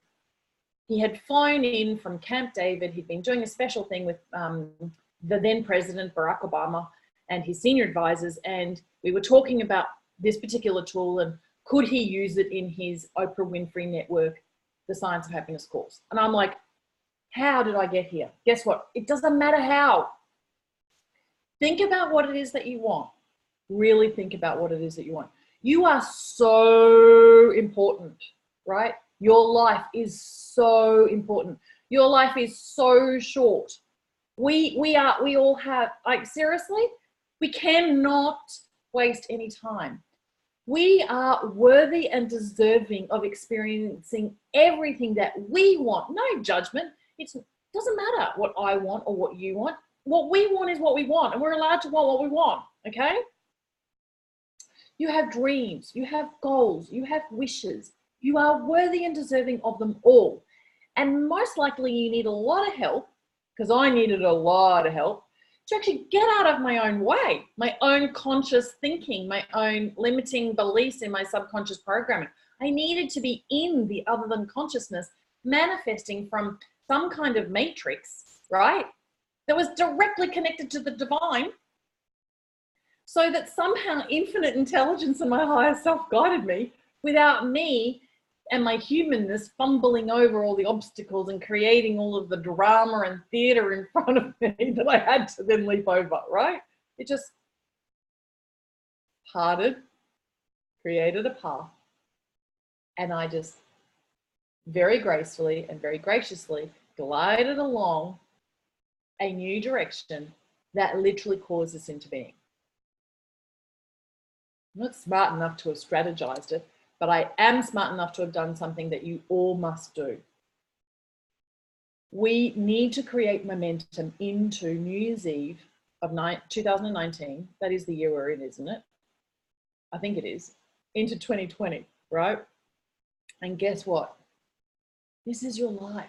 Speaker 1: He had flown in from Camp David. He'd been doing a special thing with the then president, Barack Obama, and his senior advisors. And we were talking about this particular tool and could he use it in his Oprah Winfrey Network, the Science of Happiness course. And I'm like, how did I get here? Guess what? It doesn't matter how. Think about what it is that you want. Really think about what it is that you want. You are so important, right? Your life is so important. Your life is so short. We all have, like, seriously, we cannot waste any time. We are worthy and deserving of experiencing everything that we want. No judgment. It doesn't matter what I want or what you want. What we want is what we want, and we're allowed to want what we want, okay? You have dreams, you have goals, you have wishes. You are worthy and deserving of them all. And most likely you need a lot of help, because I needed a lot of help, to actually get out of my own way, my own conscious thinking, my own limiting beliefs in my subconscious programming. I needed to be in the other than consciousness, manifesting from some kind of matrix, right? That was directly connected to the divine, so that somehow infinite intelligence and my higher self guided me without me and my humanness fumbling over all the obstacles and creating all of the drama and theater in front of me that I had to then leap over, right? It just parted, created a path, and I just very gracefully and very graciously glided along a new direction that literally caused us into being. I'm not smart enough to have strategized it, but I am smart enough to have done something that you all must do. We need to create momentum into New Year's Eve of 2019. That is the year we're in, isn't it? I think it is. Into 2020, right? And guess what? This is your life.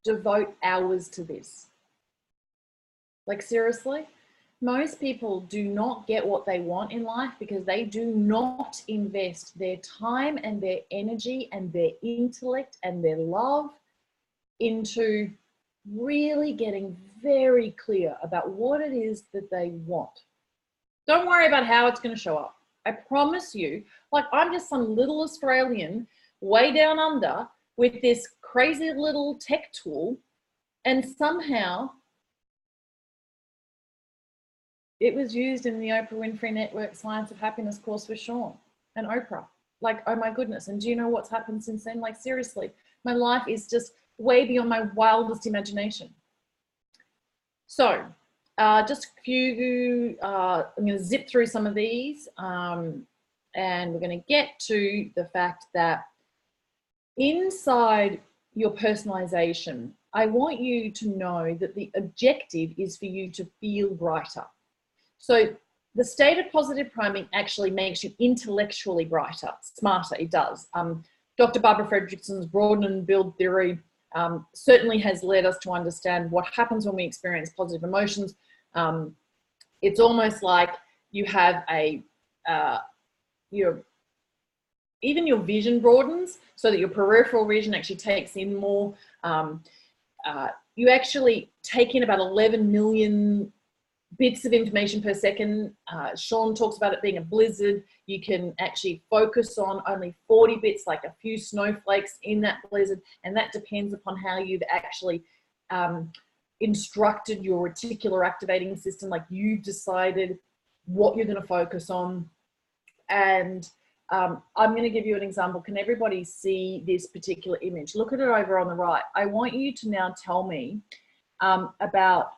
Speaker 1: Devote hours to this. Like, seriously, most people do not get what they want in life because they do not invest their time and their energy and their intellect and their love into really getting very clear about what it is that they want. Don't worry about how it's going to show up. I promise you, like, I'm just some little Australian way down under with this crazy little tech tool, and somehow it was used in the Oprah Winfrey Network Science of Happiness course with Sean and Oprah. Like, oh my goodness. And do you know what's happened since then? Like, seriously, my life is just way beyond my wildest imagination. So just a few, I'm going to zip through some of these, and we're going to get to the fact that inside your personalization, I want you to know that the objective is for you to feel brighter. So the state of positive priming actually makes you intellectually brighter, smarter, it does. Dr. Barbara Fredrickson's broaden and build theory certainly has led us to understand what happens when we experience positive emotions. It's almost like you have even your vision broadens so that your peripheral vision actually takes in more. You actually take in about 11 million bits of information per second. Sean talks about it being a blizzard. You can actually focus on only 40 bits, like a few snowflakes in that blizzard, and that depends upon how you've actually instructed your reticular activating system, like you've decided what you're going to focus on. And I'm going to give you an example. Can everybody see this particular image? Look at it over on the right. I want you to now tell me about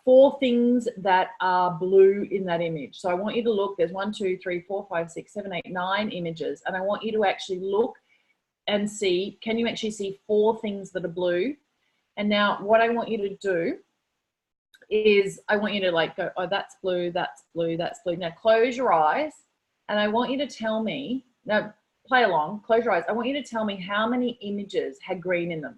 Speaker 1: 4 things that are blue in that image. So I want you to look, there's 1, 2, 3, 4, 5, 6, 7, 8, 9 images. And I want you to actually look and see, can you actually see 4 things that are blue? And now what I want you to do is I want you to like go, oh, that's blue, that's blue, that's blue. Now close your eyes and I want you to tell me, now play along, close your eyes. I want you to tell me how many images had green in them.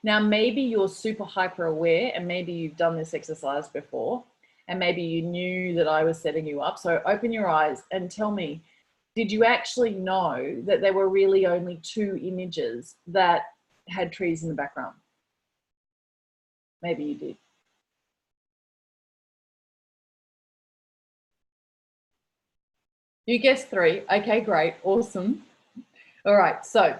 Speaker 1: Now, maybe you're super hyper aware and maybe you've done this exercise before and maybe you knew that I was setting you up. So open your eyes and tell me, did you actually know that there were really only 2 images that had trees in the background? Maybe you did. You guessed 3. Okay, great. Awesome. All right. So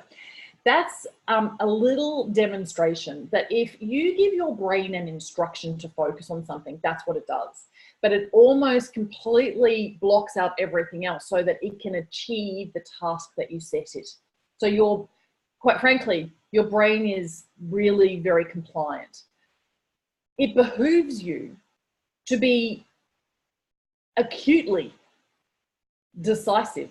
Speaker 1: that's a little demonstration that if you give your brain an instruction to focus on something, that's what it does. But it almost completely blocks out everything else so that it can achieve the task that you set it. So quite frankly, your brain is really very compliant. It behooves you to be acutely decisive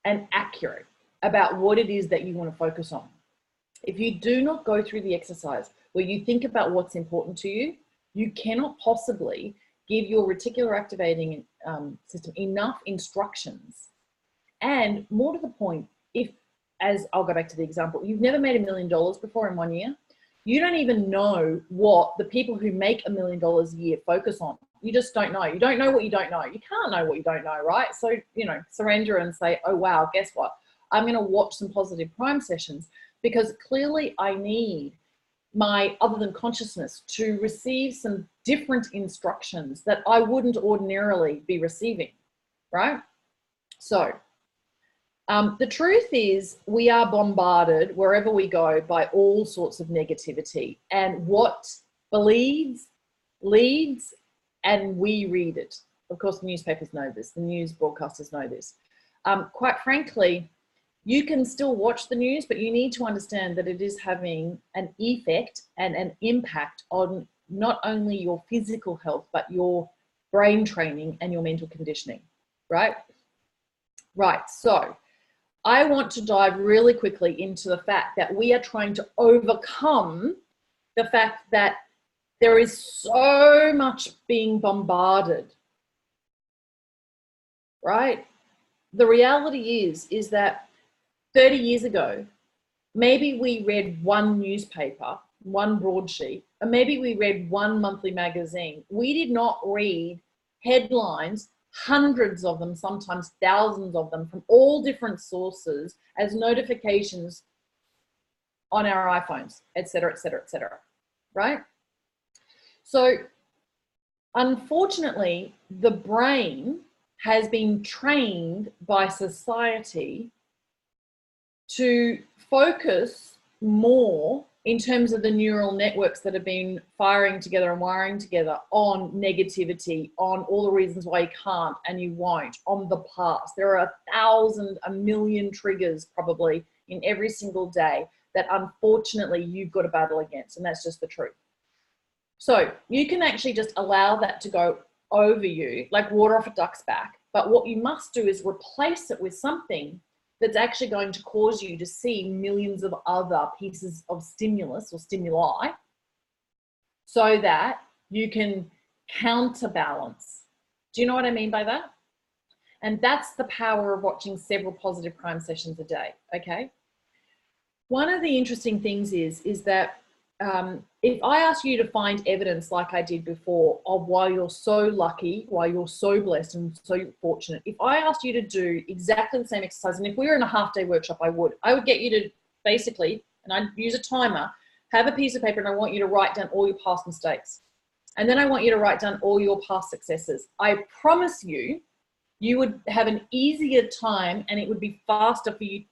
Speaker 1: and accurate about what it is that you want to focus on. If you do not go through the exercise where you think about what's important to you, you cannot possibly give your reticular activating system enough instructions. And more to the point, if, as I'll go back to the example, you've never made $1 million before in 1 year, you don't even know what the people who make $1 million a year focus on. You just don't know. You don't know what you don't know. You can't know what you don't know, right? So, surrender and say, oh, wow, guess what? I'm going to watch some positive prime sessions because clearly I need my other than consciousness to receive some different instructions that I wouldn't ordinarily be receiving, right? So the truth is we are bombarded wherever we go by all sorts of negativity, and what leads, and we read it. Of course, the newspapers know this. The news broadcasters know this. Quite frankly, You can still watch the news, but you need to understand that it is having an effect and an impact on not only your physical health, but your brain training and your mental conditioning, right? Right, so I want to dive really quickly into the fact that we are trying to overcome the fact that there is so much being bombarded, right? The reality is that 30 years ago, maybe we read one newspaper, one broadsheet, or maybe we read one monthly magazine. We did not read headlines, hundreds of them, sometimes thousands of them, from all different sources as notifications on our iPhones, et cetera, et cetera, et cetera, right? So unfortunately, the brain has been trained by society to focus more in terms of the neural networks that have been firing together and wiring together on negativity, on all the reasons why you can't and you won't, on the past. There are 1,000, a million triggers probably in every single day that unfortunately you've got to battle against, and that's just the truth. So you can actually just allow that to go over you like water off a duck's back, but what you must do is replace it with something that's actually going to cause you to see millions of other pieces of stimulus or stimuli so that you can counterbalance. Do you know what I mean by that? And that's the power of watching several positive crime sessions a day, okay? One of the interesting things is that if I ask you to find evidence like I did before of why you're so lucky, why you're so blessed and so fortunate, if I asked you to do exactly the same exercise, and if we were in a half-day workshop, I would get you to basically, and I'd use a timer, have a piece of paper and I want you to write down all your past mistakes. And then I want you to write down all your past successes. I promise you, you would have an easier time and it would be faster for you to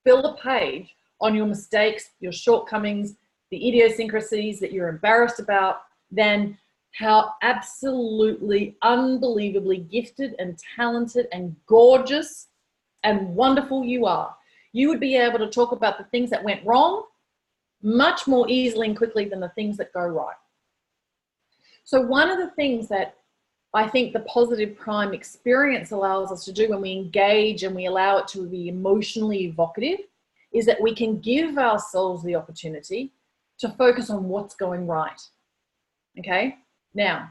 Speaker 1: fill a page on your mistakes, your shortcomings, the idiosyncrasies that you're embarrassed about, than how absolutely unbelievably gifted and talented and gorgeous and wonderful you are. You would be able to talk about the things that went wrong much more easily and quickly than the things that go right. So one of the things that I think the positive crime experience allows us to do when we engage and we allow it to be emotionally evocative is that we can give ourselves the opportunity to focus on what's going right, okay? Now,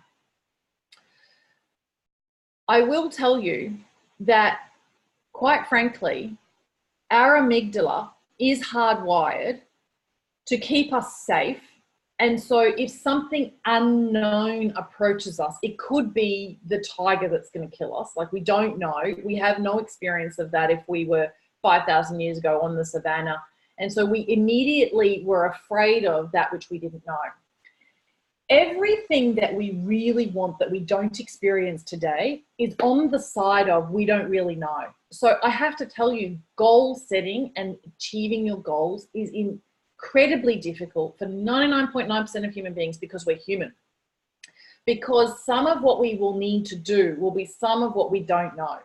Speaker 1: I will tell you that, quite frankly, our amygdala is hardwired to keep us safe. And so if something unknown approaches us, it could be the tiger that's going to kill us. Like, we don't know. We have no experience of that if we were 5,000 years ago on the savannah. And so we immediately were afraid of that which we didn't know. Everything that we really want that we don't experience today is on the side of we don't really know. So I have to tell you, goal setting and achieving your goals is incredibly difficult for 99.9% of human beings because we're human. Because some of what we will need to do will be some of what we don't know.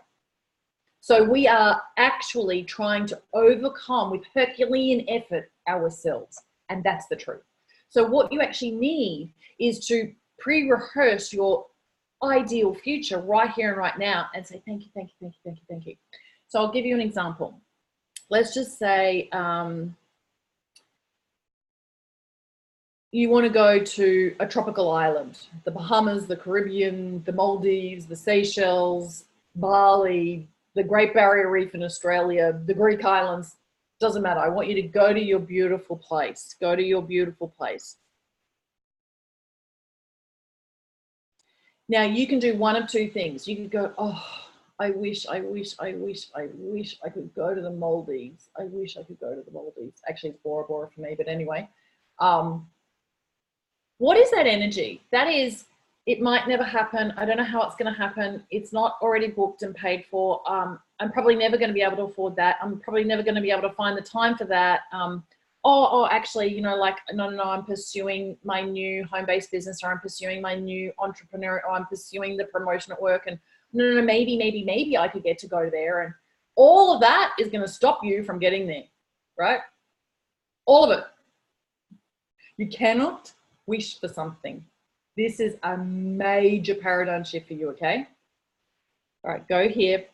Speaker 1: So we are actually trying to overcome with Herculean effort ourselves, and that's the truth. So what you actually need is to pre-rehearse your ideal future right here and right now and say, thank you, thank you, thank you, thank you, thank you. So I'll give you an example. Let's just say you want to go to a tropical island, the Bahamas, the Caribbean, the Maldives, the Seychelles, Bali, the Great Barrier Reef in Australia, the Greek islands, doesn't matter. I want you to go to your beautiful place. Go to your beautiful place. Now you can do one of two things. You could go, oh, I wish I could go to the Maldives. I wish I could go to the Maldives. Actually, it's Bora Bora for me, but anyway. What is that energy? That is, it might never happen. I don't know how it's going to happen. It's not already booked and paid for. I'm probably never going to be able to afford that. I'm probably never going to be able to find the time for that. Actually, you know, like, no, I'm pursuing my new home-based business, or I'm pursuing my new entrepreneur, or I'm pursuing the promotion at work. And no, maybe I could get to go there. And All of that is going to stop you from getting there, right? All of it. You cannot wish for something. This is a major paradigm shift for you, okay? All right, go here.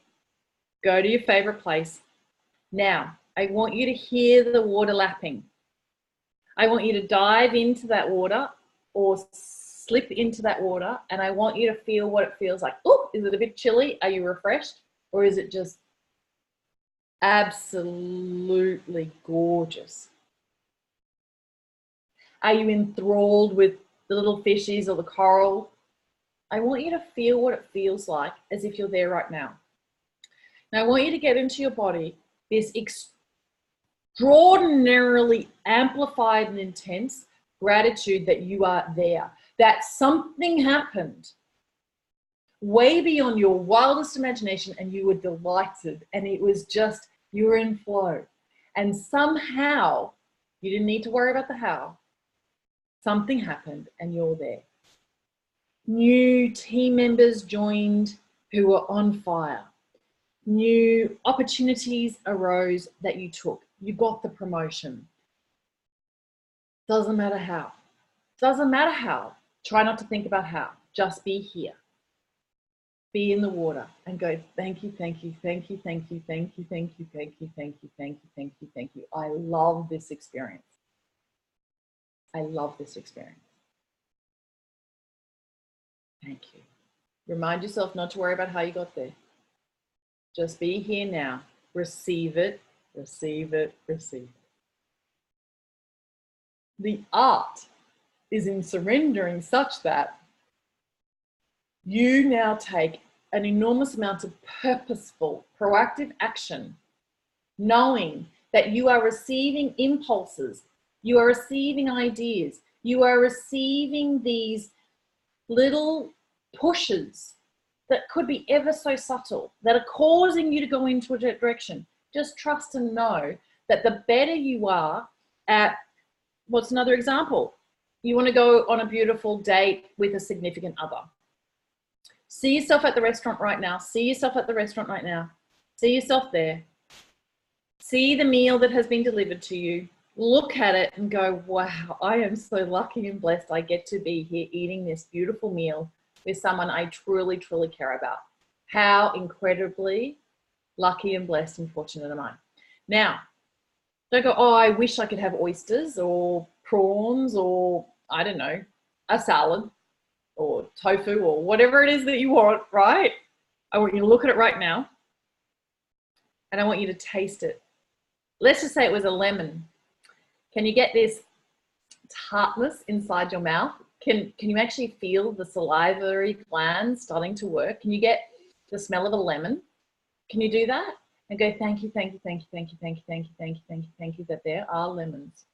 Speaker 1: Go to your favorite place. Now, I want you to hear the water lapping. I want you to dive into that water or slip into that water, and I want you to feel what it feels like. Oh, is it a bit chilly? Are you refreshed? Or is it just absolutely gorgeous? Are you enthralled with the little fishies or the coral? I want you to feel what it feels like as if you're there right now. Now, I want you to get into your body this extraordinarily amplified and intense gratitude that you are there, that something happened way beyond your wildest imagination and you were delighted, and it was just, you were in flow. And somehow, you didn't need to worry about the how, something happened and you're there. New team members joined who were on fire. New opportunities arose that you took. You got the promotion. Doesn't matter how. Doesn't matter how. Try not to think about how. Just be here. Be in the water and go, thank you, thank you, thank you, thank you, thank you, thank you, thank you, thank you, thank you, thank you, thank you. I love this experience. I love this experience. Thank you. Remind yourself not to worry about how you got there. Just be here now. Receive it, receive it, receive it. The art is in surrendering such that you now take an enormous amount of purposeful, proactive action, knowing that you are receiving impulses, you are receiving ideas, you are receiving these little pushes that could be ever so subtle, that are causing you to go into a direction. Just trust and know that the better you are at, what's another example? You want to go on a beautiful date with a significant other. See yourself at the restaurant right now. See yourself at the restaurant right now. See yourself there. See the meal that has been delivered to you. Look at it and go, wow, I am so lucky and blessed I get to be here eating this beautiful meal with someone I truly, truly care about. How incredibly lucky and blessed and fortunate am I? Now, don't go, oh, I wish I could have oysters or prawns or, I don't know, a salad or tofu or whatever it is that you want, right? I want you to look at it right now and I want you to taste it. Let's just say it was a lemon. Can you get this tartness inside your mouth? Can you actually feel the salivary glands starting to work? Can you get the smell of a lemon? Can you do that? And go, thank you, thank you, thank you, thank you, thank you, thank you, thank you, thank you, thank you, that there are lemons.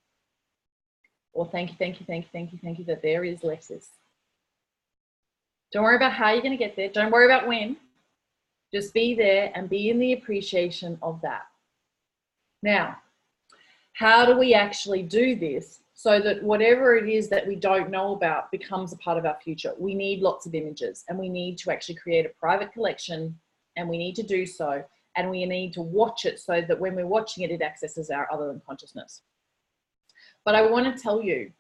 Speaker 1: Or thank you, thank you, thank you, thank you, thank you, that there is lettuce. Don't worry about how you're going to get there. Don't worry about when. Just be there and be in the appreciation of that. Now, how do we actually do this so that whatever it is that we don't know about becomes a part of our future? We need lots of images and we need to actually create a private collection, and we need to do so, and we need to watch it so that when we're watching it, it accesses our other than consciousness. But I want to tell you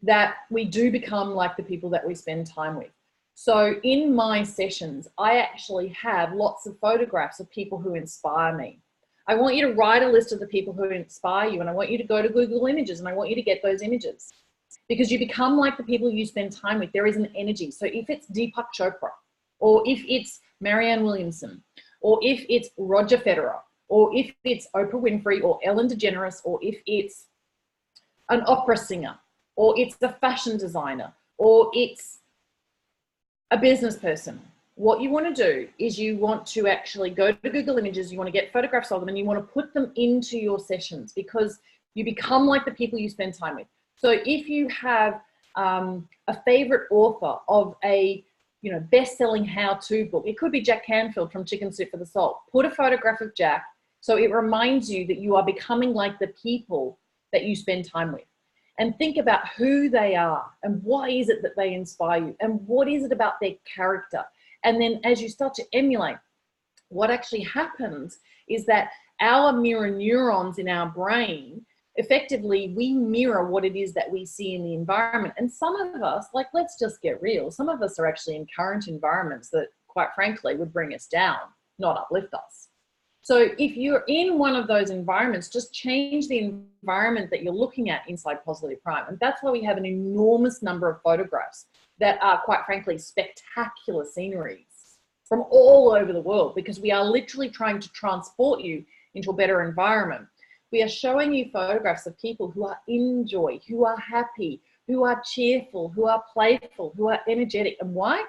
Speaker 1: that we do become like the people that we spend time with. So in my sessions, I actually have lots of photographs of people who inspire me. I want you to write a list of the people who inspire you, and I want you to go to Google Images and I want you to get those images, because you become like the people you spend time with. There is an energy. So if it's Deepak Chopra, or if it's Marianne Williamson, or if it's Roger Federer, or if it's Oprah Winfrey or Ellen DeGeneres, or if it's an opera singer, or it's a fashion designer, or it's a business person, what you want to do is you want to actually go to Google Images, you want to get photographs of them, and you want to put them into your sessions, because you become like the people you spend time with. So if you have a favorite author of a best-selling how-to book, it could be Jack Canfield from Chicken Soup for the Soul. Put a photograph of Jack so it reminds you that you are becoming like the people that you spend time with. And think about who they are and why is it that they inspire you and what is it about their character. And then as you start to emulate, what actually happens is that our mirror neurons in our brain, effectively, we mirror what it is that we see in the environment. And some of us, like, let's just get real, some of us are actually in current environments that, quite frankly, would bring us down, not uplift us. So if you're in one of those environments, just change the environment that you're looking at inside Positive Prime. And that's why we have an enormous number of photographs that are, quite frankly, spectacular sceneries from all over the world, because we are literally trying to transport you into a better environment. We are showing you photographs of people who are in joy, who are happy, who are cheerful, who are playful, who are energetic. And why?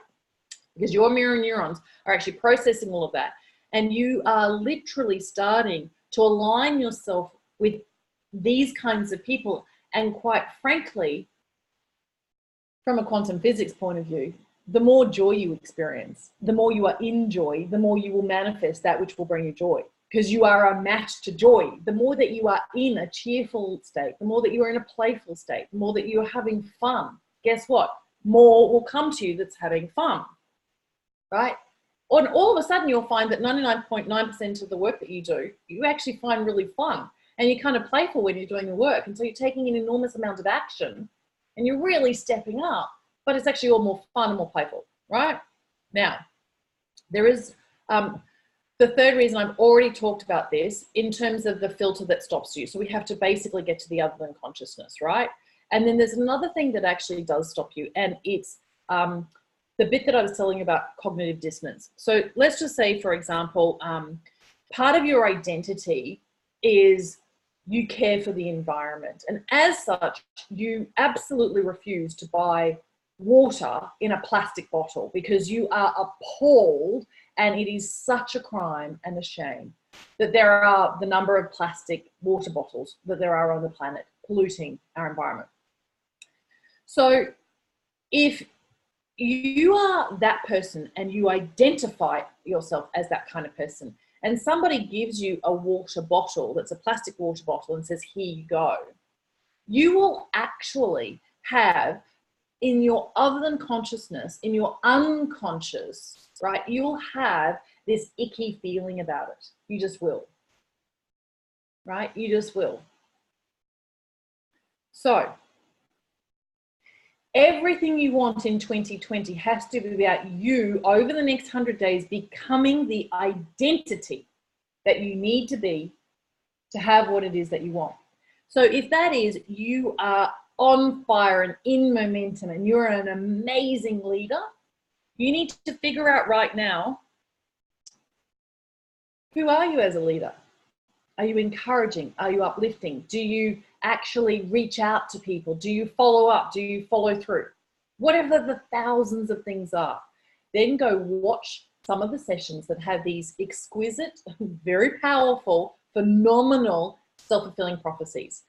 Speaker 1: Because your mirror neurons are actually processing all of that. And you are literally starting to align yourself with these kinds of people. And quite frankly, from a quantum physics point of view, the more joy you experience, the more you are in joy, the more you will manifest that which will bring you joy, because you are a match to joy. The more that you are in a cheerful state, the more that you are in a playful state, the more that you are having fun, guess what? More will come to you that's having fun, right? And all of a sudden you'll find that 99.9% of the work that you do, you actually find really fun, and you're kind of playful when you're doing the work. And so you're taking an enormous amount of action and you're really stepping up, but it's actually all more fun and more playful, right? Now, there is the third reason. I've already talked about this in terms of the filter that stops you. So we have to basically get to the other than consciousness, right? And then there's another thing that actually does stop you, and it's the bit that I was telling you about cognitive dissonance. So let's just say, for example, part of your identity is you care for the environment. And as such, you absolutely refuse to buy water in a plastic bottle because you are appalled, and it is such a crime and a shame that there are the number of plastic water bottles that there are on the planet polluting our environment. So if you are that person and you identify yourself as that kind of person, and somebody gives you a water bottle that's a plastic water bottle and says, here you go, you will actually have in your other than consciousness, in your unconscious, right, you'll have this icky feeling about it. You just will, right? You just will. So everything you want in 2020 has to be about you over the next 100 days becoming the identity that you need to be to have what it is that you want. So if that is you are on fire and in momentum and you're an amazing leader, you need to figure out right now, who are you as a leader? Are you encouraging? Are you uplifting? Do you actually reach out to people? Do you follow up? Do you follow through? Whatever the thousands of things are, then go watch some of the sessions that have these exquisite, very powerful, phenomenal self-fulfilling prophecies.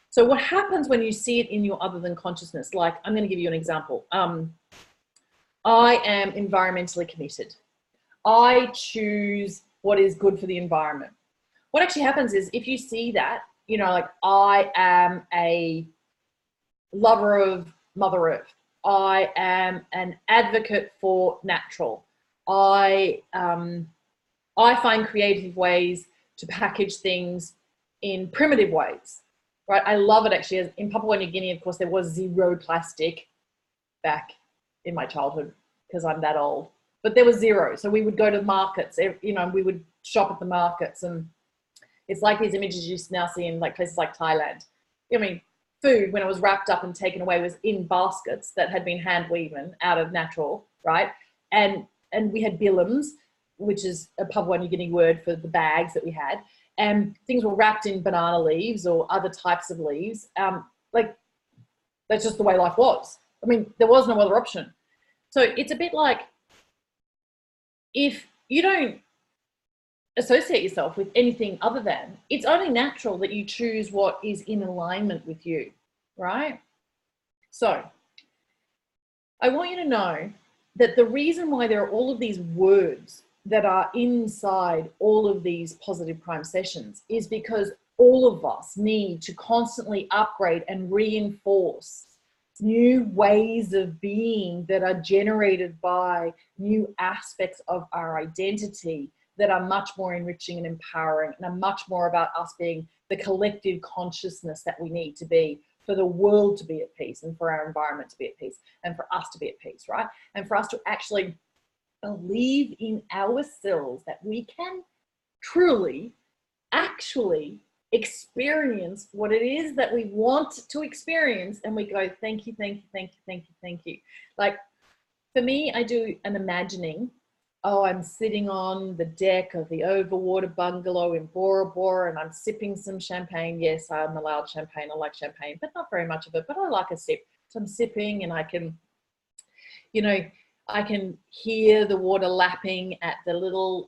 Speaker 1: So what happens when you see it in your other than consciousness? Like, I'm going to give you an example. I am environmentally committed. I choose what is good for the environment. What actually happens is if you see that, you know, like, I am a lover of Mother Earth. I am an advocate for natural. I find creative ways to package things in primitive ways, right? I love it actually. In Papua New Guinea, of course, there was zero plastic back in my childhood because I'm that old, but there was zero. So we would go to markets, you know, we would shop at the markets, and it's like these images you now see in like places like Thailand. I mean, food, when it was wrapped up and taken away, was in baskets that had been hand woven out of natural, right? And we had billums, which is a Papua New Guinea word for the bags that we had. And things were wrapped in banana leaves or other types of leaves. Like, that's just the way life was. I mean, there was no other option. So it's a bit like, if you don't associate yourself with anything other than, it's only natural that you choose what is in alignment with you, right? So I want you to know that the reason why there are all of these words that are inside all of these Positive Prime sessions is because all of us need to constantly upgrade and reinforce new ways of being that are generated by new aspects of our identity that are much more enriching and empowering, and are much more about us being the collective consciousness that we need to be for the world to be at peace, and for our environment to be at peace, and for us to be at peace, right? And for us to actually believe in ourselves that we can truly, actually experience what it is that we want to experience. And we go, thank you, thank you, thank you, thank you, thank you. Like for me, I do an imagining. Oh, I'm sitting on the deck of the overwater bungalow in Bora Bora and I'm sipping some champagne. Yes, I'm allowed champagne. I like champagne, but not very much of it, but I like a sip. So I'm sipping and I can, you know, I can hear the water lapping at the little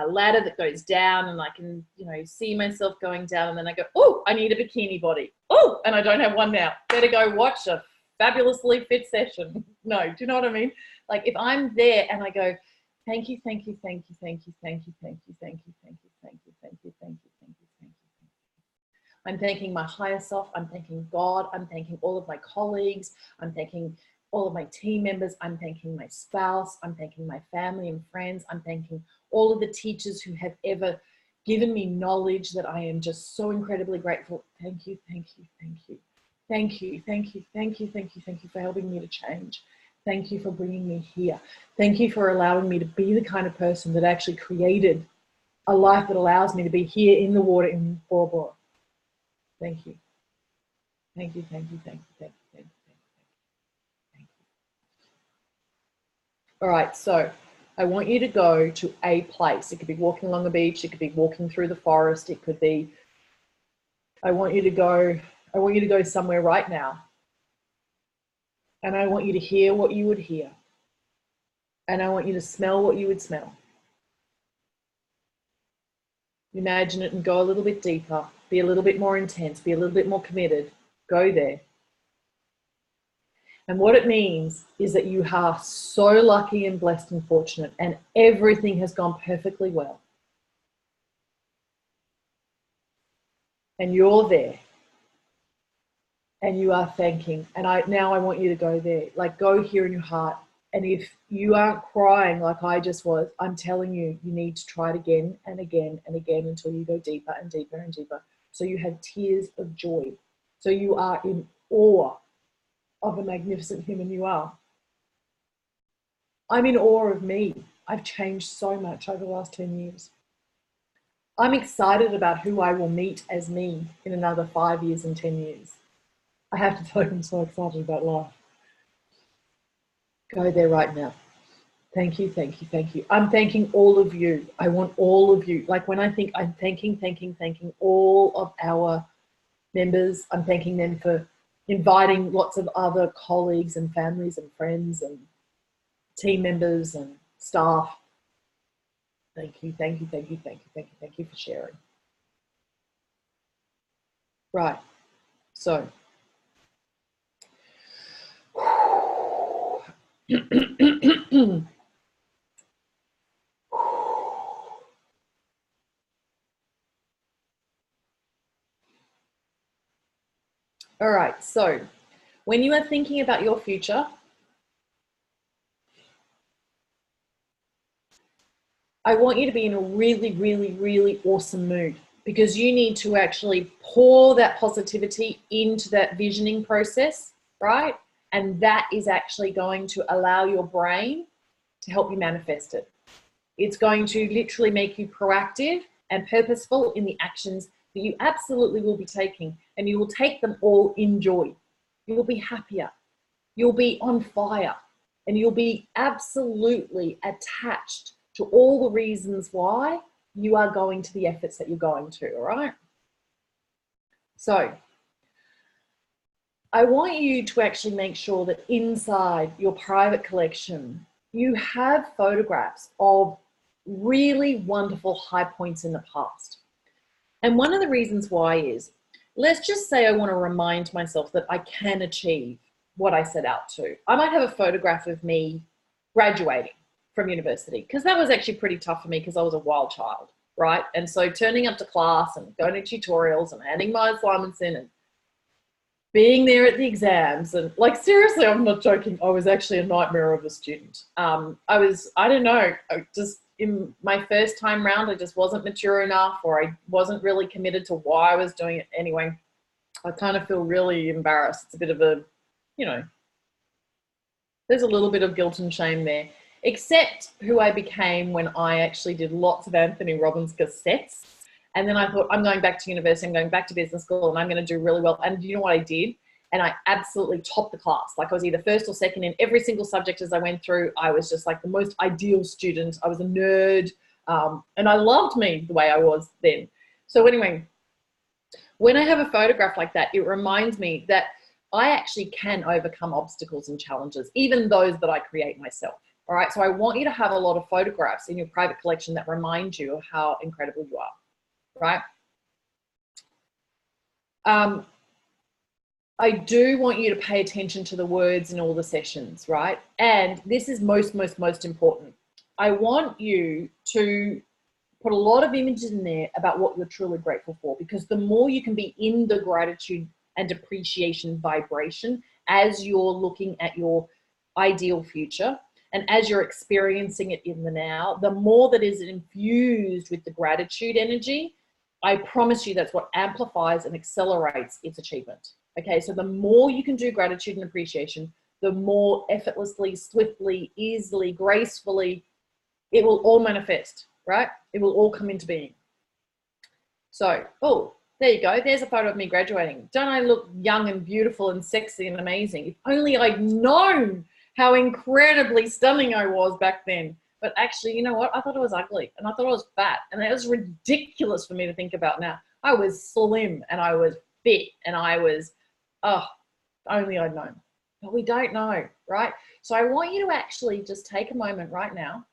Speaker 1: ladder that goes down, and I can, you know, see myself going down, and then I go, oh, I need a bikini body. Oh, and I don't have one now. Better go watch a fabulously fit session. No, do you know what I mean? Like if I'm there and I go, thank you, thank you, thank you, thank you, thank you, thank you, thank you, thank you, thank you, thank you, thank you, thank you, thank you. I'm thanking my higher self. I'm thanking God. I'm thanking all of my colleagues. I'm thanking all of my team members. I'm thanking my spouse. I'm thanking my family and friends. I'm thanking all of the teachers who have ever given me knowledge that I am just so incredibly grateful. Thank you, thank you, thank you. Thank you, thank you, thank you, thank you, thank you for helping me to change. Thank you for bringing me here. Thank you for allowing me to be the kind of person that actually created a life that allows me to be here in the water in Bora Bora. Thank you. Thank you, thank you, thank you, thank you, thank you, thank you, thank you. All right, so I want you to go to a place. It could be walking along the beach. It could be walking through the forest. It could be, I want you to go somewhere right now. And I want you to hear what you would hear. And I want you to smell what you would smell. Imagine it and go a little bit deeper. Be a little bit more intense. Be a little bit more committed. Go there. And what it means is that you are so lucky and blessed and fortunate, and everything has gone perfectly well. And you're there. And you are thanking. And now I want you to go there. Like go here in your heart. And if you aren't crying like I just was, I'm telling you, you need to try it again and again and again until you go deeper and deeper and deeper. So you have tears of joy. So you are in awe of the magnificent human you are. I'm in awe of me. I've changed so much over the last 10 years. I'm excited about who I will meet as me in another 5 years and 10 years. I have to tell you, I'm so excited about life. Go there right now. Thank you, thank you, thank you. I'm thanking all of you. I want all of you. Like when I think I'm thanking all of our members. I'm thanking them for inviting lots of other colleagues and families and friends and team members and staff. Thank you, thank you, thank you, thank you, thank you, thank you for sharing. Right, so. All right, so when you are thinking about your future, I want you to be in a really, really, really awesome mood, because you need to actually pour that positivity into that visioning process, right? And that is actually going to allow your brain to help you manifest it. It's going to literally make you proactive and purposeful in the actions that you absolutely will be taking, and you will take them all in joy. You will be happier. You'll be on fire, and you'll be absolutely attached to all the reasons why you are going to the efforts that you're going to, all right? So I want you to actually make sure that inside your private collection, you have photographs of really wonderful high points in the past. And one of the reasons why is, let's just say I want to remind myself that I can achieve what I set out to. I might have a photograph of me graduating from university, because that was actually pretty tough for me because I was a wild child, right? And so turning up to class and going to tutorials and handing my assignments in and being there at the exams, and like, seriously, I'm not joking, I was actually a nightmare of a student. I don't know, just in my first time round, I just wasn't mature enough, or I wasn't really committed to why I was doing it anyway. I kind of feel really embarrassed. It's a bit of a, you know, there's a little bit of guilt and shame there, except who I became when I actually did lots of Anthony Robbins cassettes. And then I thought, I'm going back to university, I'm going back to business school, and I'm going to do really well. And you know what I did? And I absolutely topped the class. Like I was either first or second in every single subject as I went through. I was just like the most ideal student. I was a nerd. And I loved me the way I was then. So anyway, when I have a photograph like that, it reminds me that I actually can overcome obstacles and challenges, even those that I create myself. All right. So I want you to have a lot of photographs in your private collection that remind you of how incredible you are. Right. I do want you to pay attention to the words in all the sessions, right? And this is most important. I want you to put a lot of images in there about what you're truly grateful for, because the more you can be in the gratitude and appreciation vibration as you're looking at your ideal future and as you're experiencing it in the now, the more that is infused with the gratitude energy, I promise you that's what amplifies and accelerates its achievement. Okay, so the more you can do gratitude and appreciation, the more effortlessly, swiftly, easily, gracefully, it will all manifest, right? It will all come into being. So, oh, there you go. There's a photo of me graduating. Don't I look young and beautiful and sexy and amazing? If only I'd known how incredibly stunning I was back then. But actually, you know what? I thought I was ugly and I thought I was fat, and that was ridiculous for me to think about now. I was slim and I was fit and I was, oh, only I'd known. But we don't know, right? So I want you to actually just take a moment right now,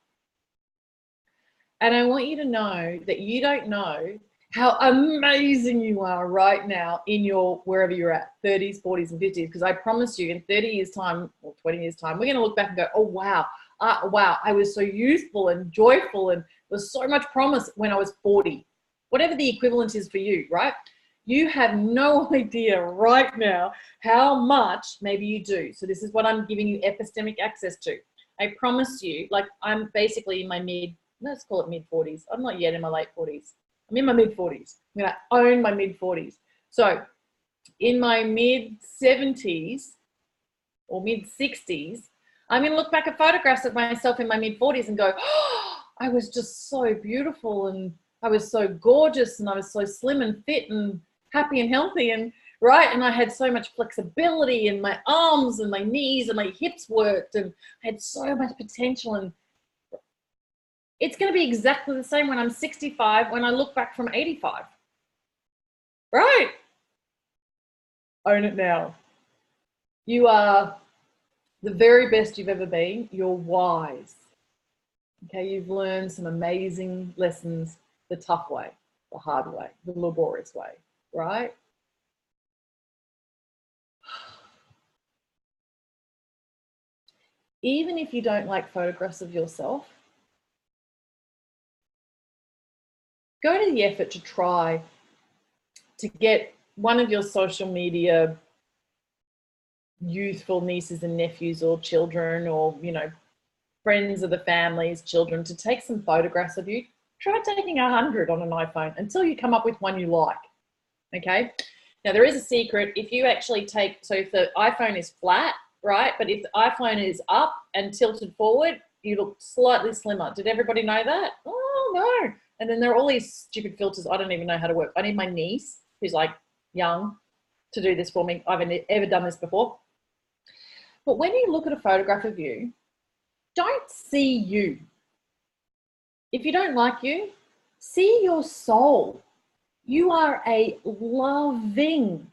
Speaker 1: and I want you to know that you don't know how amazing you are right now in your, wherever you're at, 30s, 40s, and 50s, because I promise you in 30 years time or 20 years time, we're going to look back and go, oh, wow, I was so youthful and joyful and there was so much promise when I was 40, whatever the equivalent is for you, right? You have no idea right now how much maybe you do. So this is what I'm giving you epistemic access to. I promise you, like I'm basically in my let's call it mid 40s. I'm not yet in my late 40s. I'm in my mid 40s. I'm going to own my mid 40s. So in my mid 70s or mid 60s, I'm going to look back at photographs of myself in my mid 40s and go, oh, I was just so beautiful and I was so gorgeous and I was so slim and fit and happy and healthy and right. And I had so much flexibility and my arms and my knees and my hips worked and I had so much potential. And it's going to be exactly the same when I'm 65, when I look back from 85. Right? Own it now. You are the very best you've ever been. You're wise. Okay, you've learned some amazing lessons the tough way, the hard way, the laborious way, right? Even if you don't like photographs of yourself, go to the effort to try to get one of your social media youthful nieces and nephews or children or, you know, friends of the family's children to take some photographs of you. Try taking 100 on an iPhone until you come up with one you like, okay? Now, there is a secret. If you actually take, so if the iPhone is flat, right, but if the iPhone is up and tilted forward, you look slightly slimmer. Did everybody know that? Oh, no. And then there are all these stupid filters. I don't even know how to work. I need my niece, who's like young, to do this for me. I haven't ever done this before. But when you look at a photograph of you, don't see you. If you don't like you, see your soul. You are a loving,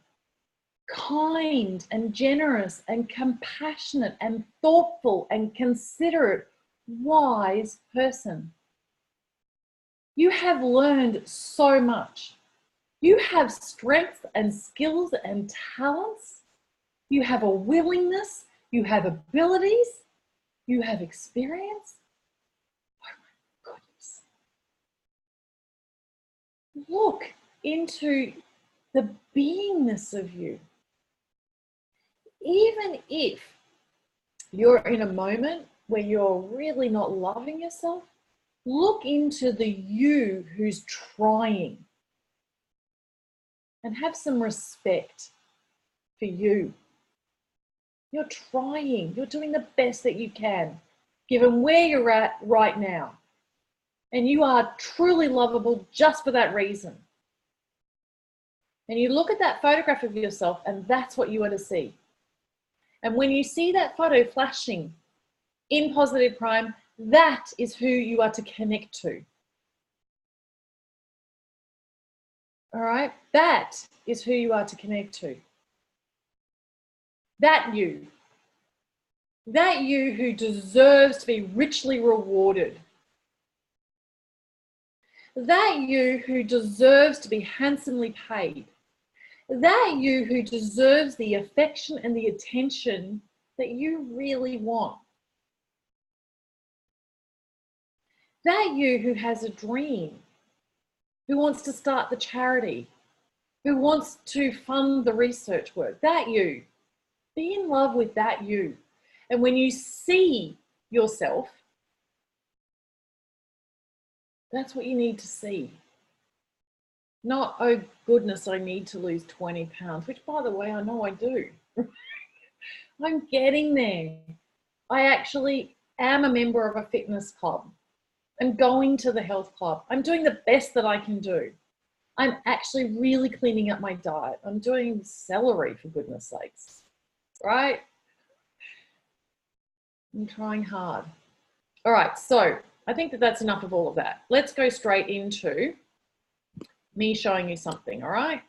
Speaker 1: kind and generous and compassionate and thoughtful and considerate, wise person. You have learned so much. You have strengths and skills and talents. You have a willingness. You have abilities. You have experience. Oh my goodness. Look into the beingness of you. Even if you're in a moment where you're really not loving yourself, Look into the you who's trying and have some respect for you. You're trying. You're doing the best that you can, given where you're at right now. And you are truly lovable just for that reason. And you look at that photograph of yourself, and that's what you are to see. And when you see that photo flashing in Positive Prime, that is who you are to connect to. All right? That is who you are to connect to. That you who deserves to be richly rewarded. That you who deserves to be handsomely paid. That you who deserves the affection and the attention that you really want. That you who has a dream, who wants to start the charity, who wants to fund the research work. That you. Be in love with that you. And when you see yourself, that's what you need to see. Not, oh goodness, I need to lose 20 pounds, which by the way, I know I do. I'm getting there. I actually am a member of a fitness club. I'm going to the health club. I'm doing the best that I can do. I'm actually really cleaning up my diet. I'm doing celery, for goodness sakes, right? I'm trying hard. All right, so I think that that's enough of all of that. Let's go straight into me showing you something, all right?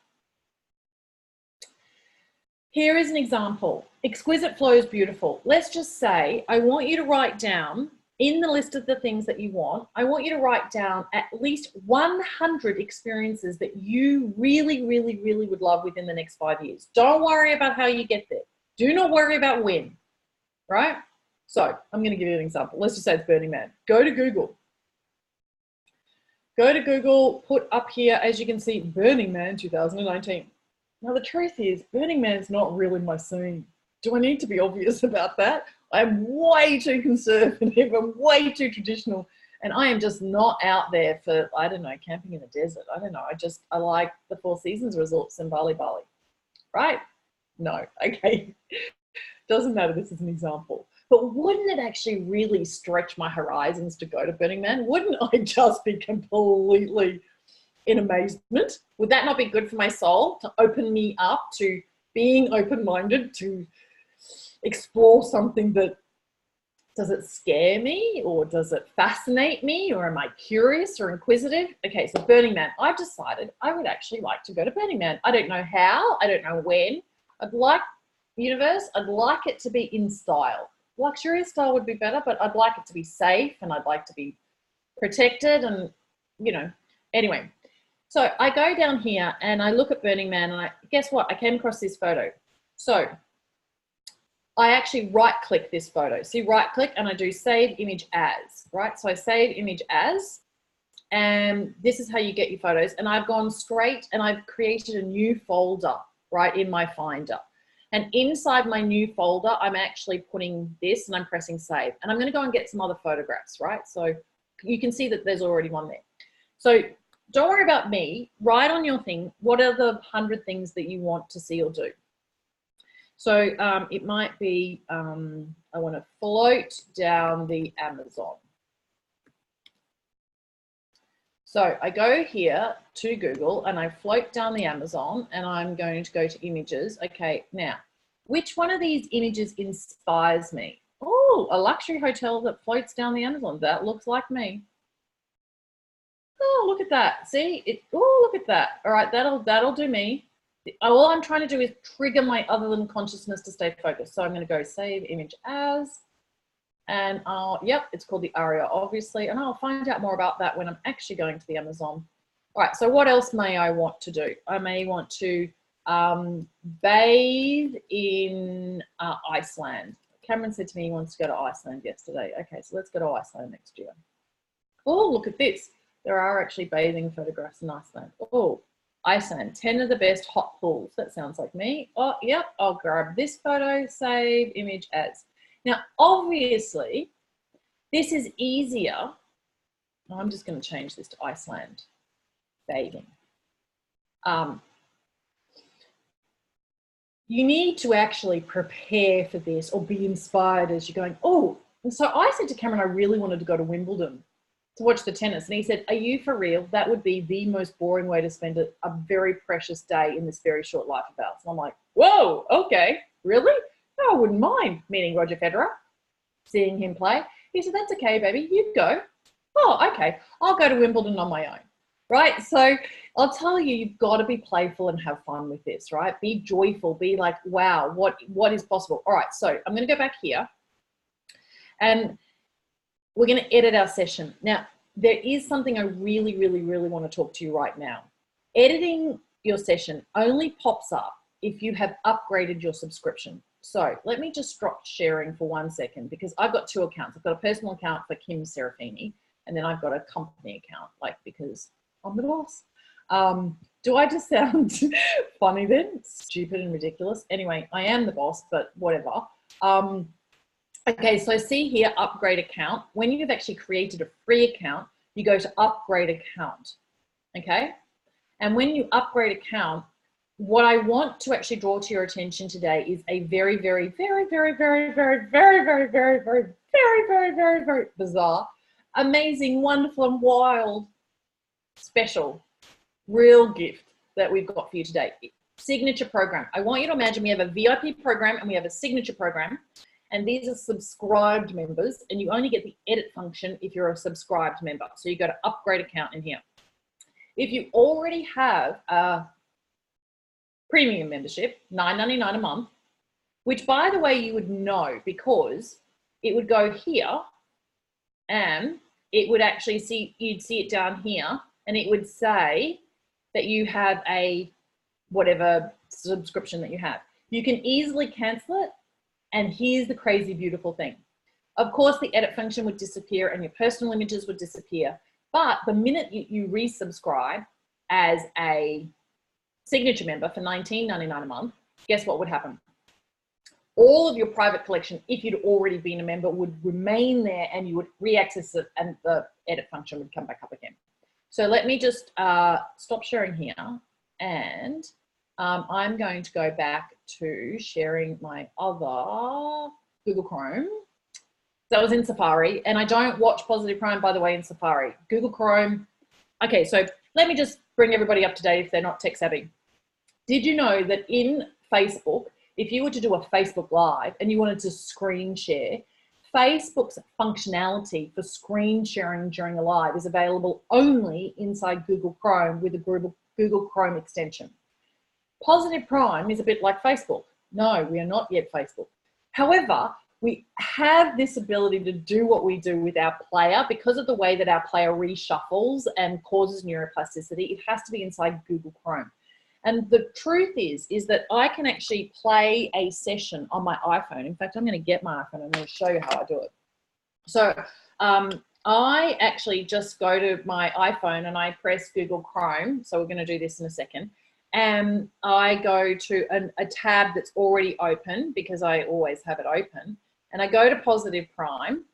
Speaker 1: Here is an example. Exquisite flow is beautiful. Let's just say I want you to write down in the list of the things that you want, I want you to write down at least 100 experiences that you really, really, really would love within the next 5 years. Don't worry about how you get there. Do not worry about when, right? So I'm going to give you an example. Let's just say it's Burning Man. Go to Google. Go to Google, put up here, as you can see, Burning Man 2019. Now, the truth is, Burning Man is not really my scene. Do I need to be obvious about that? I'm way too conservative. I'm way too traditional. And I am just not out there for, I don't know, camping in the desert. I don't know. I like the Four Seasons resorts in Bali, right? No, okay. Doesn't matter. This is an example. But wouldn't it actually really stretch my horizons to go to Burning Man? Wouldn't I just be completely in amazement? Would that not be good for my soul to open me up to being open-minded, to explore something that, does it scare me or does it fascinate me, or am I curious or inquisitive? Okay, so Burning Man. I've decided I would actually like to go to Burning Man. I don't know how, I don't know when. I'd like, universe, I'd like it to be in style. Luxurious style would be better, but I'd like it to be safe and I'd like to be protected and, you know, anyway. So I go down here and I look at Burning Man and guess what? I came across this photo. So I actually right-click this photo. See, right-click and I do save image as, right? So I save image as, and this is how you get your photos. And I've gone straight and I've created a new folder, right, in my Finder. And inside my new folder, I'm actually putting this and I'm pressing save. And I'm going to go and get some other photographs, right? So you can see that there's already one there. So don't worry about me. Write on your thing, what are the 100 things that you want to see or do? So it might be, I want to float down the Amazon. So I go here to Google and I float down the Amazon and I'm going to go to images. Okay, now, which one of these images inspires me? Oh, a luxury hotel that floats down the Amazon. That looks like me. Oh, look at that. See? Oh, look at that. All right, that'll do me. All I'm trying to do is trigger my other than consciousness to stay focused. So I'm going to go save image as. And yep, it's called the Aria, obviously. And I'll find out more about that when I'm actually going to the Amazon. All right, so what else may I want to do? I may want to bathe in Iceland. Cameron said to me he wants to go to Iceland yesterday. Okay, so let's go to Iceland next year. Oh, look at this. There are actually bathing photographs in Iceland. Oh, Iceland, 10 of the best hot pools. That sounds like me. Oh, yep, I'll grab this photo, save image as. Now, obviously, this is easier I'm just going to change this to Iceland, bathing. You need to actually prepare for this or be inspired as you're going, oh, and so I said to Cameron, I really wanted to go to Wimbledon to watch the tennis. And he said, are you for real? That would be the most boring way to spend a very precious day in this very short life of ours. And I'm like, whoa, okay, really? No, I wouldn't mind meeting Roger Federer, seeing him play. He said, that's okay, baby, you go. Oh, okay, I'll go to Wimbledon on my own, right? So I'll tell you, you've got to be playful and have fun with this, right? Be joyful, be like, wow, what is possible? All right, so I'm going to go back here and we're going to edit our session. Now, there is something I really, really, really want to talk to you right now. Editing your session only pops up if you have upgraded your subscription. So let me just stop sharing for 1 second because I've got 2 accounts. I've got a personal account for Kim Serafini, and then I've got a company account, like, because I'm the boss. Do I just sound funny then? Stupid and ridiculous. Anyway, I am the boss, but whatever. Okay, so see here, upgrade account. When you've actually created a free account, you go to upgrade account, okay? And when you upgrade account, what I want to actually draw to your attention today is a very, very, very, very, very, very, very, very, very, very, very, very, very, very bizarre, amazing, wonderful, and wild, special, real gift that we've got for you today. Signature program. I want you to imagine we have a VIP program and we have a signature program. And these are subscribed members, and you only get the edit function if you're a subscribed member. So you go to upgrade account in here. If you already have a premium membership, $9.99 a month, which by the way, you would know because it would go here and it would actually see, you'd see it down here and it would say that you have a whatever subscription that you have. You can easily cancel it. And here's the crazy, beautiful thing. Of course, the edit function would disappear and your personal images would disappear. But the minute you resubscribe as a signature member for $19.99 a month, guess what would happen? All of your private collection, if you'd already been a member, would remain there and you would re-access it and the edit function would come back up again. So let me just stop sharing here and I'm going to go back to sharing my other Google Chrome. That was in Safari, and I don't watch Positive Prime, by the way, in Safari. Google Chrome. Okay, so let me just bring everybody up to date if they're not tech savvy. Did you know that in Facebook, if you were to do a Facebook Live and you wanted to screen share, Facebook's functionality for screen sharing during a live is available only inside Google Chrome with a Google Chrome extension. Positive Prime is a bit like Facebook. No, we are not yet Facebook. However, we have this ability to do what we do with our player because of the way that our player reshuffles and causes neuroplasticity. It has to be inside Google Chrome. And the truth is that I can actually play a session on my iPhone. In fact, I'm going to get my iPhone and I'm going to show you how I do it. So I actually just go to my iPhone and I press Google Chrome. So we're going to do this in a second. And I go to a tab that's already open because I always have it open. And I go to Positive Prime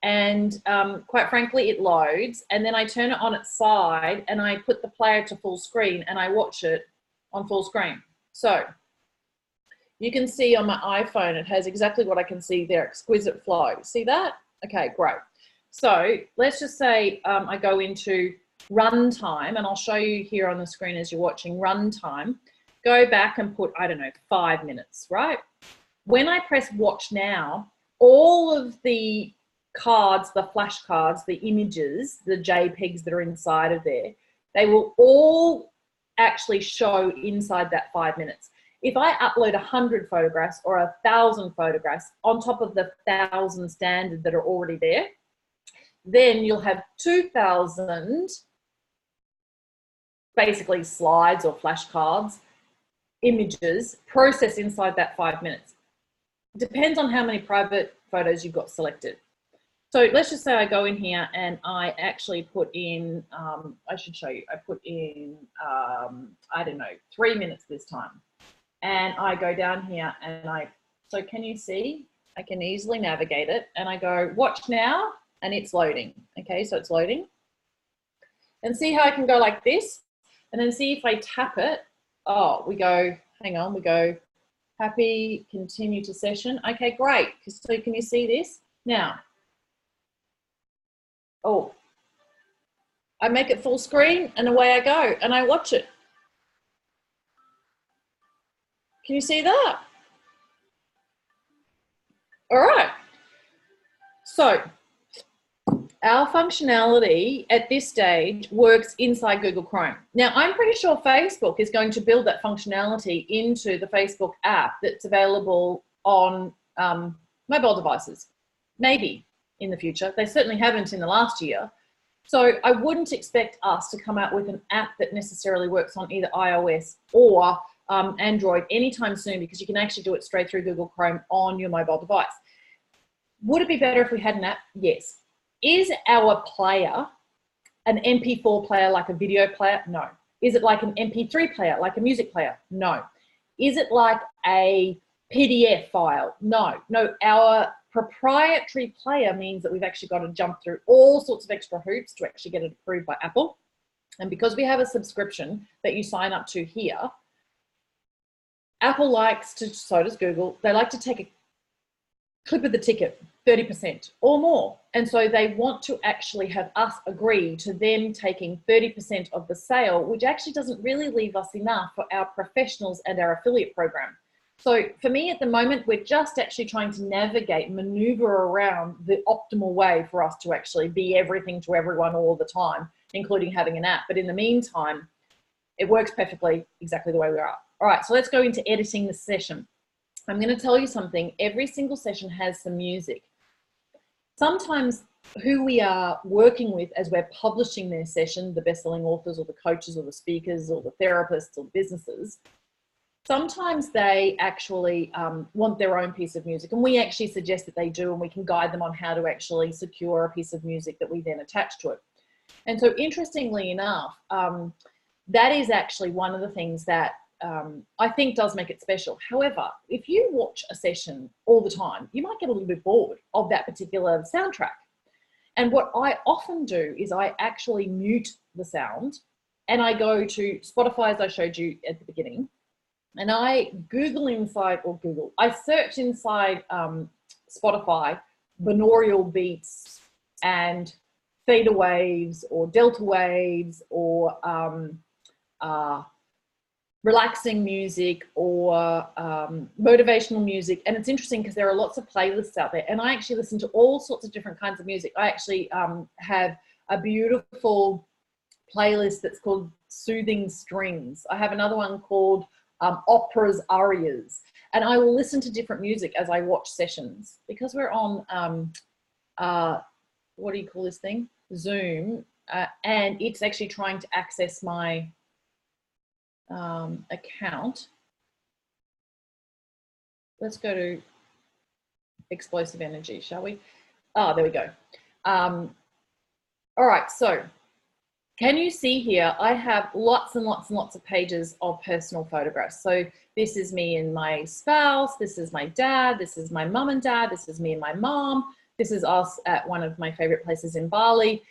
Speaker 1: and quite frankly, it loads. And then I turn it on its side and I put the player to full screen and I watch it on full screen. So you can see on my iPhone, it has exactly what I can see there, exquisite flow. See that? Okay, great. So let's just say I go into run time, and I'll show you here on the screen as you're watching run time. Go back and put, I don't know, 5 minutes, right? When I press watch now, all of the cards, the flash cards, the images, the JPEGs that are inside of there, they will all actually show inside that 5 minutes. If I upload 100 photographs or 1,000 photographs on top of the 1,000 standard that are already there, then you'll have 2,000 basically slides or flashcards, images processed inside that 5 minutes. Depends on how many private photos you've got selected. So let's just say I go in here and I actually put in, I should show you, I put in, I don't know, 3 minutes this time. And I go down here and so can you see? I can easily navigate it and I go watch now and it's loading. Okay, so it's loading. And see how I can go like this, and then see if I tap it. Oh, we go, hang on, we go happy, continue to session. Okay, great. So can you see this? Now, oh, I make it full screen and away I go and I watch it. Can you see that? All right. So our functionality at this stage works inside Google Chrome. Now, I'm pretty sure Facebook is going to build that functionality into the Facebook app that's available on mobile devices, maybe in the future. They certainly haven't in the last year. So I wouldn't expect us to come out with an app that necessarily works on either iOS or Android anytime soon, because you can actually do it straight through Google Chrome on your mobile device. Would it be better if we had an app? Yes. Is our player an MP4 player like a video player? No. Is it like an MP3 player, like a music player? No. Is it like a PDF file? No. No, our proprietary player means that we've actually got to jump through all sorts of extra hoops to actually get it approved by Apple. And because we have a subscription that you sign up to here, Apple likes to, so does Google, they like to take a clip of the ticket, 30% or more. And so they want to actually have us agree to them taking 30% of the sale, which actually doesn't really leave us enough for our professionals and our affiliate program. So for me at the moment, we're just actually trying to navigate, maneuver around the optimal way for us to actually be everything to everyone all the time, including having an app. But in the meantime, it works perfectly exactly the way we are. All right, so let's go into editing the session. I'm going to tell you something. Every single session has some music. Sometimes who we are working with as we're publishing their session, the best-selling authors or the coaches or the speakers or the therapists or the businesses, sometimes they actually want their own piece of music, and we actually suggest that they do, and we can guide them on how to actually secure a piece of music that we then attach to it. And so interestingly enough, that is actually one of the things that I think does make it special. However, if you watch a session all the time, you might get a little bit bored of that particular soundtrack. And what I often do is I actually mute the sound and I go to Spotify, as I showed you at the beginning, and I I search inside Spotify binaural beats and theta waves or delta waves or relaxing music or motivational music. And it's interesting because there are lots of playlists out there, and I actually listen to all sorts of different kinds of music. I actually have a beautiful playlist that's called Soothing Strings. I have another one called Opera's Arias, and I will listen to different music as I watch sessions, because we're on what do you call this thing, Zoom, and it's actually trying to access my account. Let's go to explosive energy, shall we? There we go. All right, so can you see here, I have lots and lots and lots of pages of personal photographs. So this is me and my spouse, this is my dad, this is my mum and dad, this is me and my mom, this is us at one of my favorite places in Bali.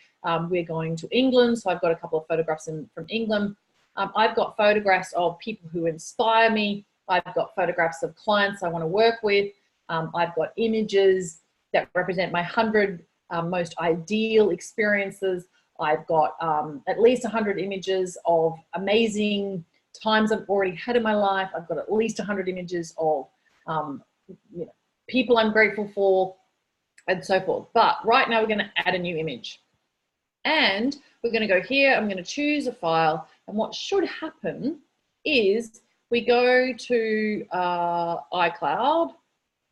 Speaker 1: We're going to England, so I've got a couple of photographs from England. I've got photographs of people who inspire me. I've got photographs of clients I want to work with. I've got images that represent my 100 most ideal experiences. I've got at least 100 images of amazing times I've already had in my life. I've got at least 100 images of people I'm grateful for, and so forth. But right now we're going to add a new image. And we're going to go here, I'm going to choose a file, and what should happen is we go to iCloud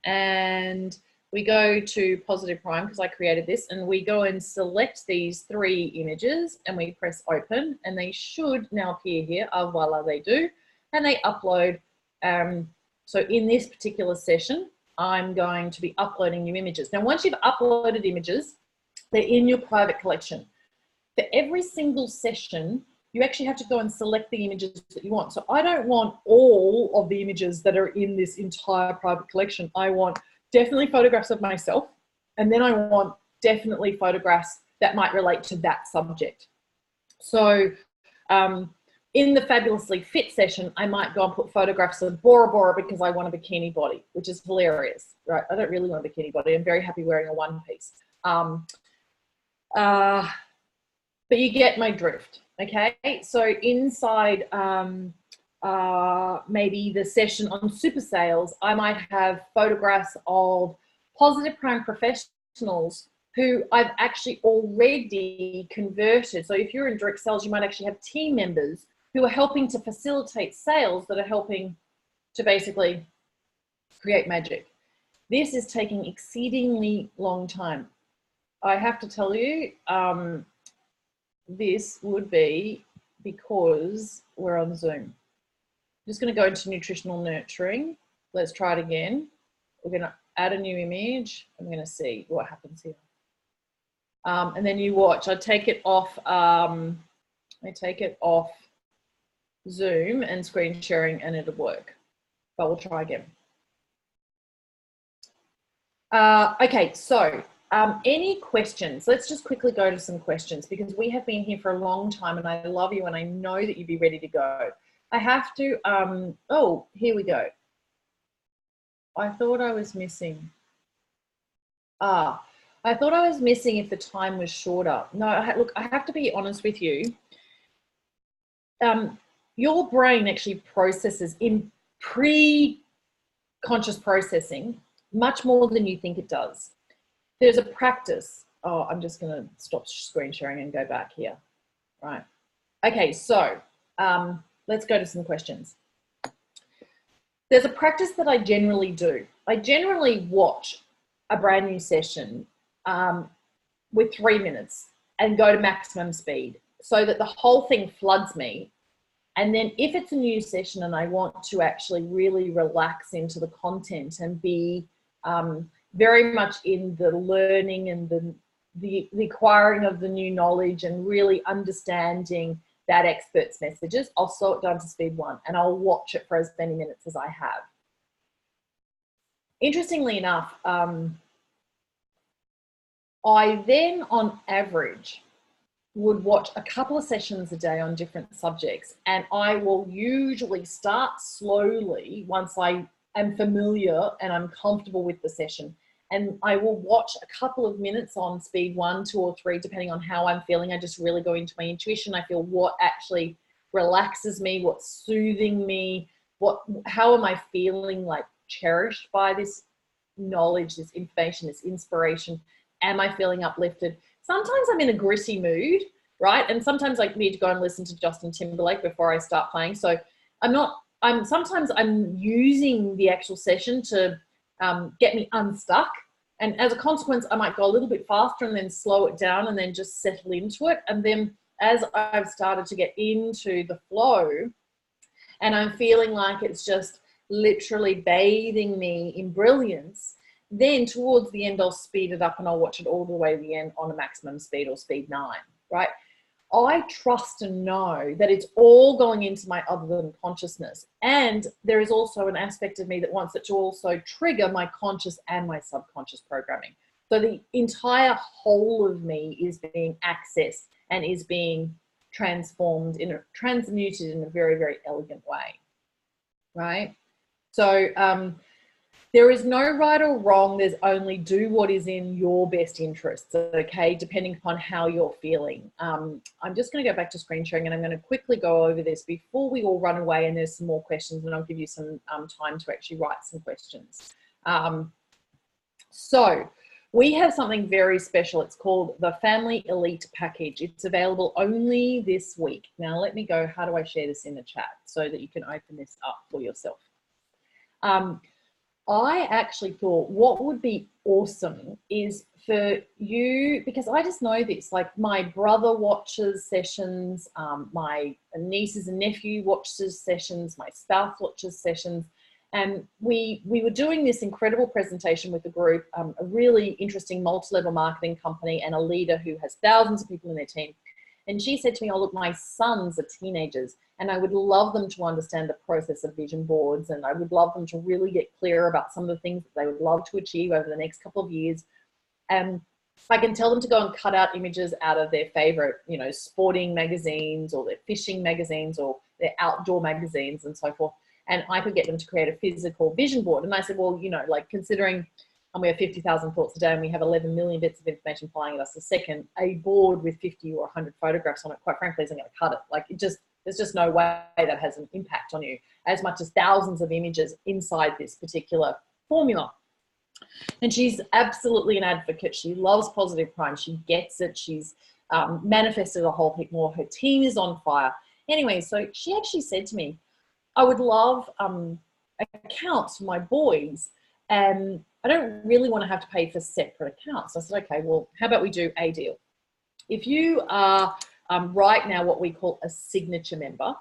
Speaker 1: and we go to Positive Prime, because I created this, and we go and select these 3 images and we press open, and they should now appear here. Voila, they do, and they upload. So in this particular session, I'm going to be uploading new images. Now, once you've uploaded images, they're in your private collection. For every single session, you actually have to go and select the images that you want. So I don't want all of the images that are in this entire private collection. I want definitely photographs of myself, and then I want definitely photographs that might relate to that subject. So in the Fabulously Fit session, I might go and put photographs of Bora Bora because I want a bikini body, which is hilarious, right? I don't really want a bikini body. I'm very happy wearing a one piece. But you get my drift, okay? So inside maybe the session on super sales, I might have photographs of positive prime professionals who I've actually already converted. So if you're in direct sales, you might actually have team members who are helping to facilitate sales that are helping to basically create magic. This is taking exceedingly long time. I have to tell you, this would be because we're on Zoom. I'm just going to go into nutritional nurturing. Let's try it again. We're going to add a new image. I'm going to see what happens here. And then you watch. I take it off. Zoom and screen sharing, and it'll work. But we'll try again. Okay, so any questions? Let's just quickly go to some questions because we have been here for a long time and I love you and I know that you'd be ready to go. I have to, oh, here we go. I thought I was missing. I thought I was missing if the time was shorter. No, look, I have to be honest with you. Your brain actually processes in pre-conscious processing much more than you think it does. There's a practice. Oh, I'm just going to stop screen sharing and go back here. Right. Okay, so let's go to some questions. There's a practice that I generally do. I generally watch a brand new session with 3 minutes and go to maximum speed so that the whole thing floods me. And then if it's a new session and I want to actually really relax into the content and be very much in the learning and the acquiring of the new knowledge and really understanding that expert's messages, I'll slow it down to speed 1 and I'll watch it for as many minutes as I have. Interestingly enough, I then on average would watch a couple of sessions a day on different subjects, and I will usually start slowly once I am familiar and I'm comfortable with the session, and I will watch a couple of minutes on speed 1, 2 or 3 depending on how I'm feeling. I just really go into my intuition. I feel what actually relaxes me, what's soothing me, how am I feeling like cherished by this knowledge, this information, this inspiration. Am I feeling uplifted? Sometimes I'm in a gritty mood, right? And sometimes I need to go and listen to Justin Timberlake before I start playing. So sometimes I'm using the actual session to get me unstuck. And as a consequence, I might go a little bit faster and then slow it down and then just settle into it. And then as I've started to get into the flow and I'm feeling like it's just literally bathing me in brilliance, then towards the end, I'll speed it up and I'll watch it all the way to the end on a maximum speed or speed 9, right? I trust and know that it's all going into my other than consciousness. And there is also an aspect of me that wants it to also trigger my conscious and my subconscious programming. So the entire whole of me is being accessed and is being transmuted in a very, very elegant way, right? So there is no right or wrong. There's only do what is in your best interests, okay, depending upon how you're feeling. I'm just going to go back to screen sharing and I'm going to quickly go over this before we all run away, and there's some more questions and I'll give you some time to actually write some questions. So we have something very special. It's called the Family Elite Package. It's available only this week. Now let me go, how do I share this in the chat so that you can open this up for yourself? I actually thought what would be awesome is for you, because I just know this, like my brother watches sessions, my nieces and nephew watches sessions, my spouse watches sessions, and we were doing this incredible presentation with the group, a really interesting multi-level marketing company and a leader who has thousands of people in their team. And she said to me, oh, look, my sons are teenagers and I would love them to understand the process of vision boards, and I would love them to really get clear about some of the things that they would love to achieve over the next couple of years. And I can tell them to go and cut out images out of their favorite, you know, sporting magazines or their fishing magazines or their outdoor magazines and so forth. And I could get them to create a physical vision board. And I said, well, you know, like considering we have 50,000 thoughts a day and we have 11 million bits of information flying at us a second, a board with 50 or 100 photographs on it, quite frankly, isn't going to cut it. Like there's just no way that has an impact on you as much as thousands of images inside this particular formula. And she's absolutely an advocate. She loves positive crime. She gets it. She's manifested a whole heap more. Her team is on fire. Anyway, so she actually said to me, I would love accounts for my boys. And I don't really want to have to pay for separate accounts. I said, okay, well, how about we do a deal? If you are right now what we call a signature member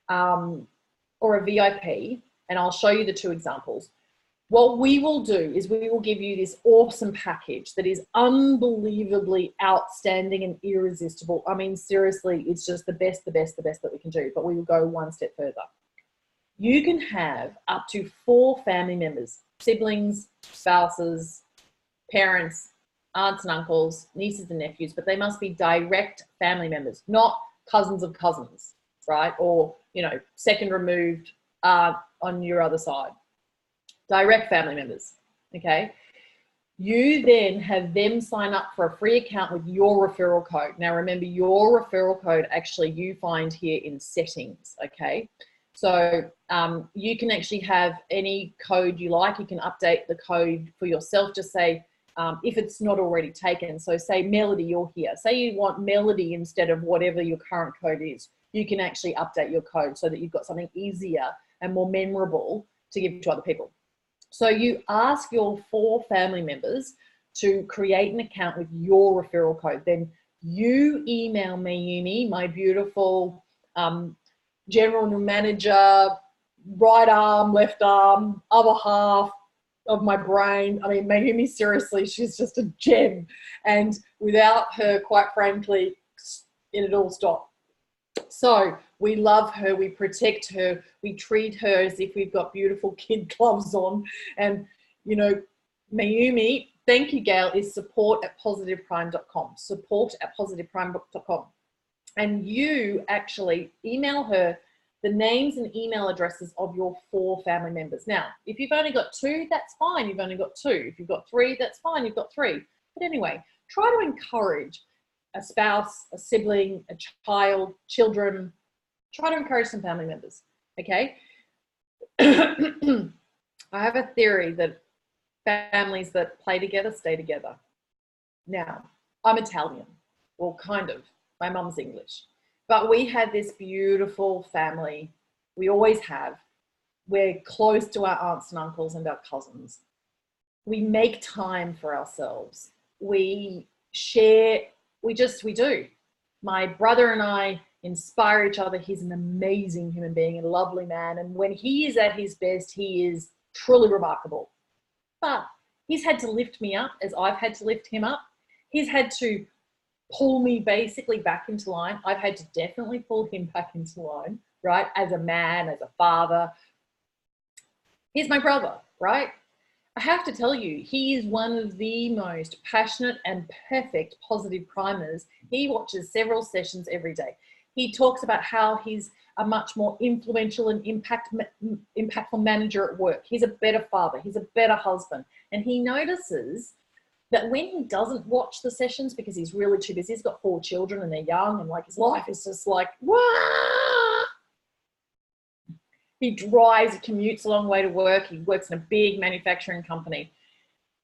Speaker 1: or a VIP, and I'll show you the two examples, what we will do is we will give you this awesome package that is unbelievably outstanding and irresistible. I mean, seriously, it's just the best that we can do, but we will go one step further. You can have up to 4 family members, siblings, spouses, parents, aunts and uncles, nieces and nephews, but they must be direct family members, not cousins of cousins, right? Or, you know, second removed on your other side. Direct family members, okay? You then have them sign up for a free account with your referral code. Now, remember, your referral code actually you find here in settings, okay? So you can actually have any code you like. You can update the code for yourself. Just say, if it's not already taken. So say Melody, you're here. Say you want Melody instead of whatever your current code is. You can actually update your code so that you've got something easier and more memorable to give to other people. So you ask your 4 family members to create an account with your referral code. Then you email Mayumi, my beautiful general manager, right arm, left arm, other half of my brain. I mean, Mayumi, seriously, she's just a gem. And without her, quite frankly, it'd all stop. So we love her, we protect her, we treat her as if we've got beautiful kid gloves on. And, you know, Mayumi, thank you, Gail, is support@positiveprime.com, support@positiveprime.com. And you actually email her the names and email addresses of your 4 family members. Now, if you've only got 2, that's fine, you've only got 2. If you've got 3, that's fine, you've got 3. But anyway, try to encourage a spouse, a sibling, a child, children. Try to encourage some family members, okay? I have a theory that families that play together stay together. Now, I'm Italian, well, kind of. My mum's English. But we had this beautiful family. We always have. We're close to our aunts and uncles and our cousins. We make time for ourselves. We share. We do. My brother and I inspire each other. He's an amazing human being and a lovely man. And when he is at his best, he is truly remarkable. But he's had to lift me up as I've had to lift him up. He's had to pull me basically back into line. I've had to definitely pull him back into line, right? As a man, as a father. He's my brother, right? I have to tell you, he is one of the most passionate and perfect positive primers. He watches several sessions every day. He talks about how he's a much more influential and impactful manager at work. He's a better father. He's a better husband. And he notices that when he doesn't watch the sessions because he's really too busy, he's got 4 children and they're young and like his life is just like, wah! He drives, he commutes a long way to work. He works in a big manufacturing company.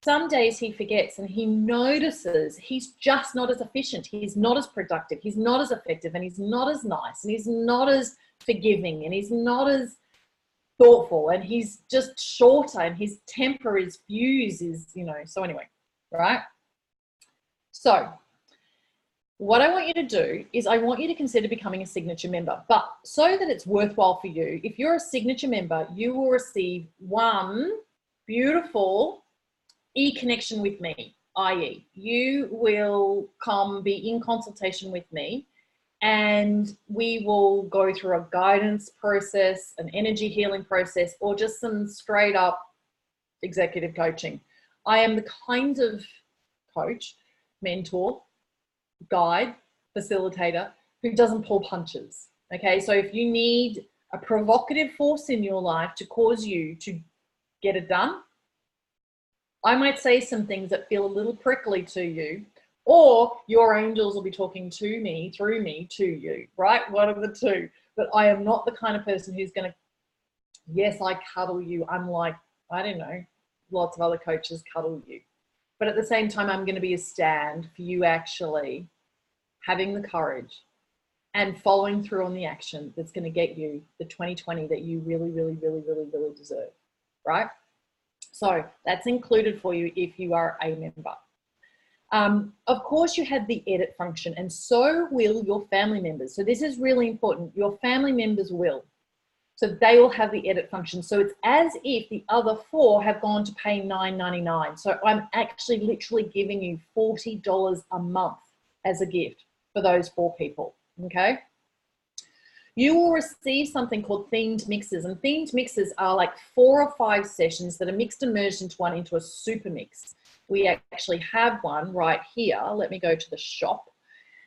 Speaker 1: Some days he forgets and he notices he's just not as efficient. He's not as productive. He's not as effective and he's not as nice and he's not as forgiving and he's not as thoughtful and he's just shorter and his temper, his views is, you know, so anyway, right? So what I want you to do is I want you to consider becoming a signature member, but so that it's worthwhile for you, if you're a signature member, you will receive 1 beautiful e-connection with me, i.e. you will come be in consultation with me and we will go through a guidance process, an energy healing process, or just some straight up executive coaching. I am the kind of coach mentor, guide, facilitator who doesn't pull punches. Okay, so if you need a provocative force in your life to cause you to get it done, I might say some things that feel a little prickly to you, or your angels will be talking to me, through me, to you, right? One of the two. But I am not the kind of person who's going to, yes, I cuddle you, unlike, I don't know, lots of other coaches cuddle you. But at the same time, I'm going to be a stand for you actually having the courage and following through on the action that's going to get you the 2020 that you really, really, really, really, really deserve, right? So that's included for you if you are a member. Of course, you have the edit function, and so will your family members. So this is really important. Your family members will. So they will have the edit function. So it's as if the other 4 have gone to pay $9.99. So I'm actually literally giving you $40 a month as a gift for those 4 people, okay? You will receive something called themed mixes, and themed mixes are like 4 or 5 sessions that are mixed and merged into one, into a super mix. We actually have one right here. Let me go to the shop.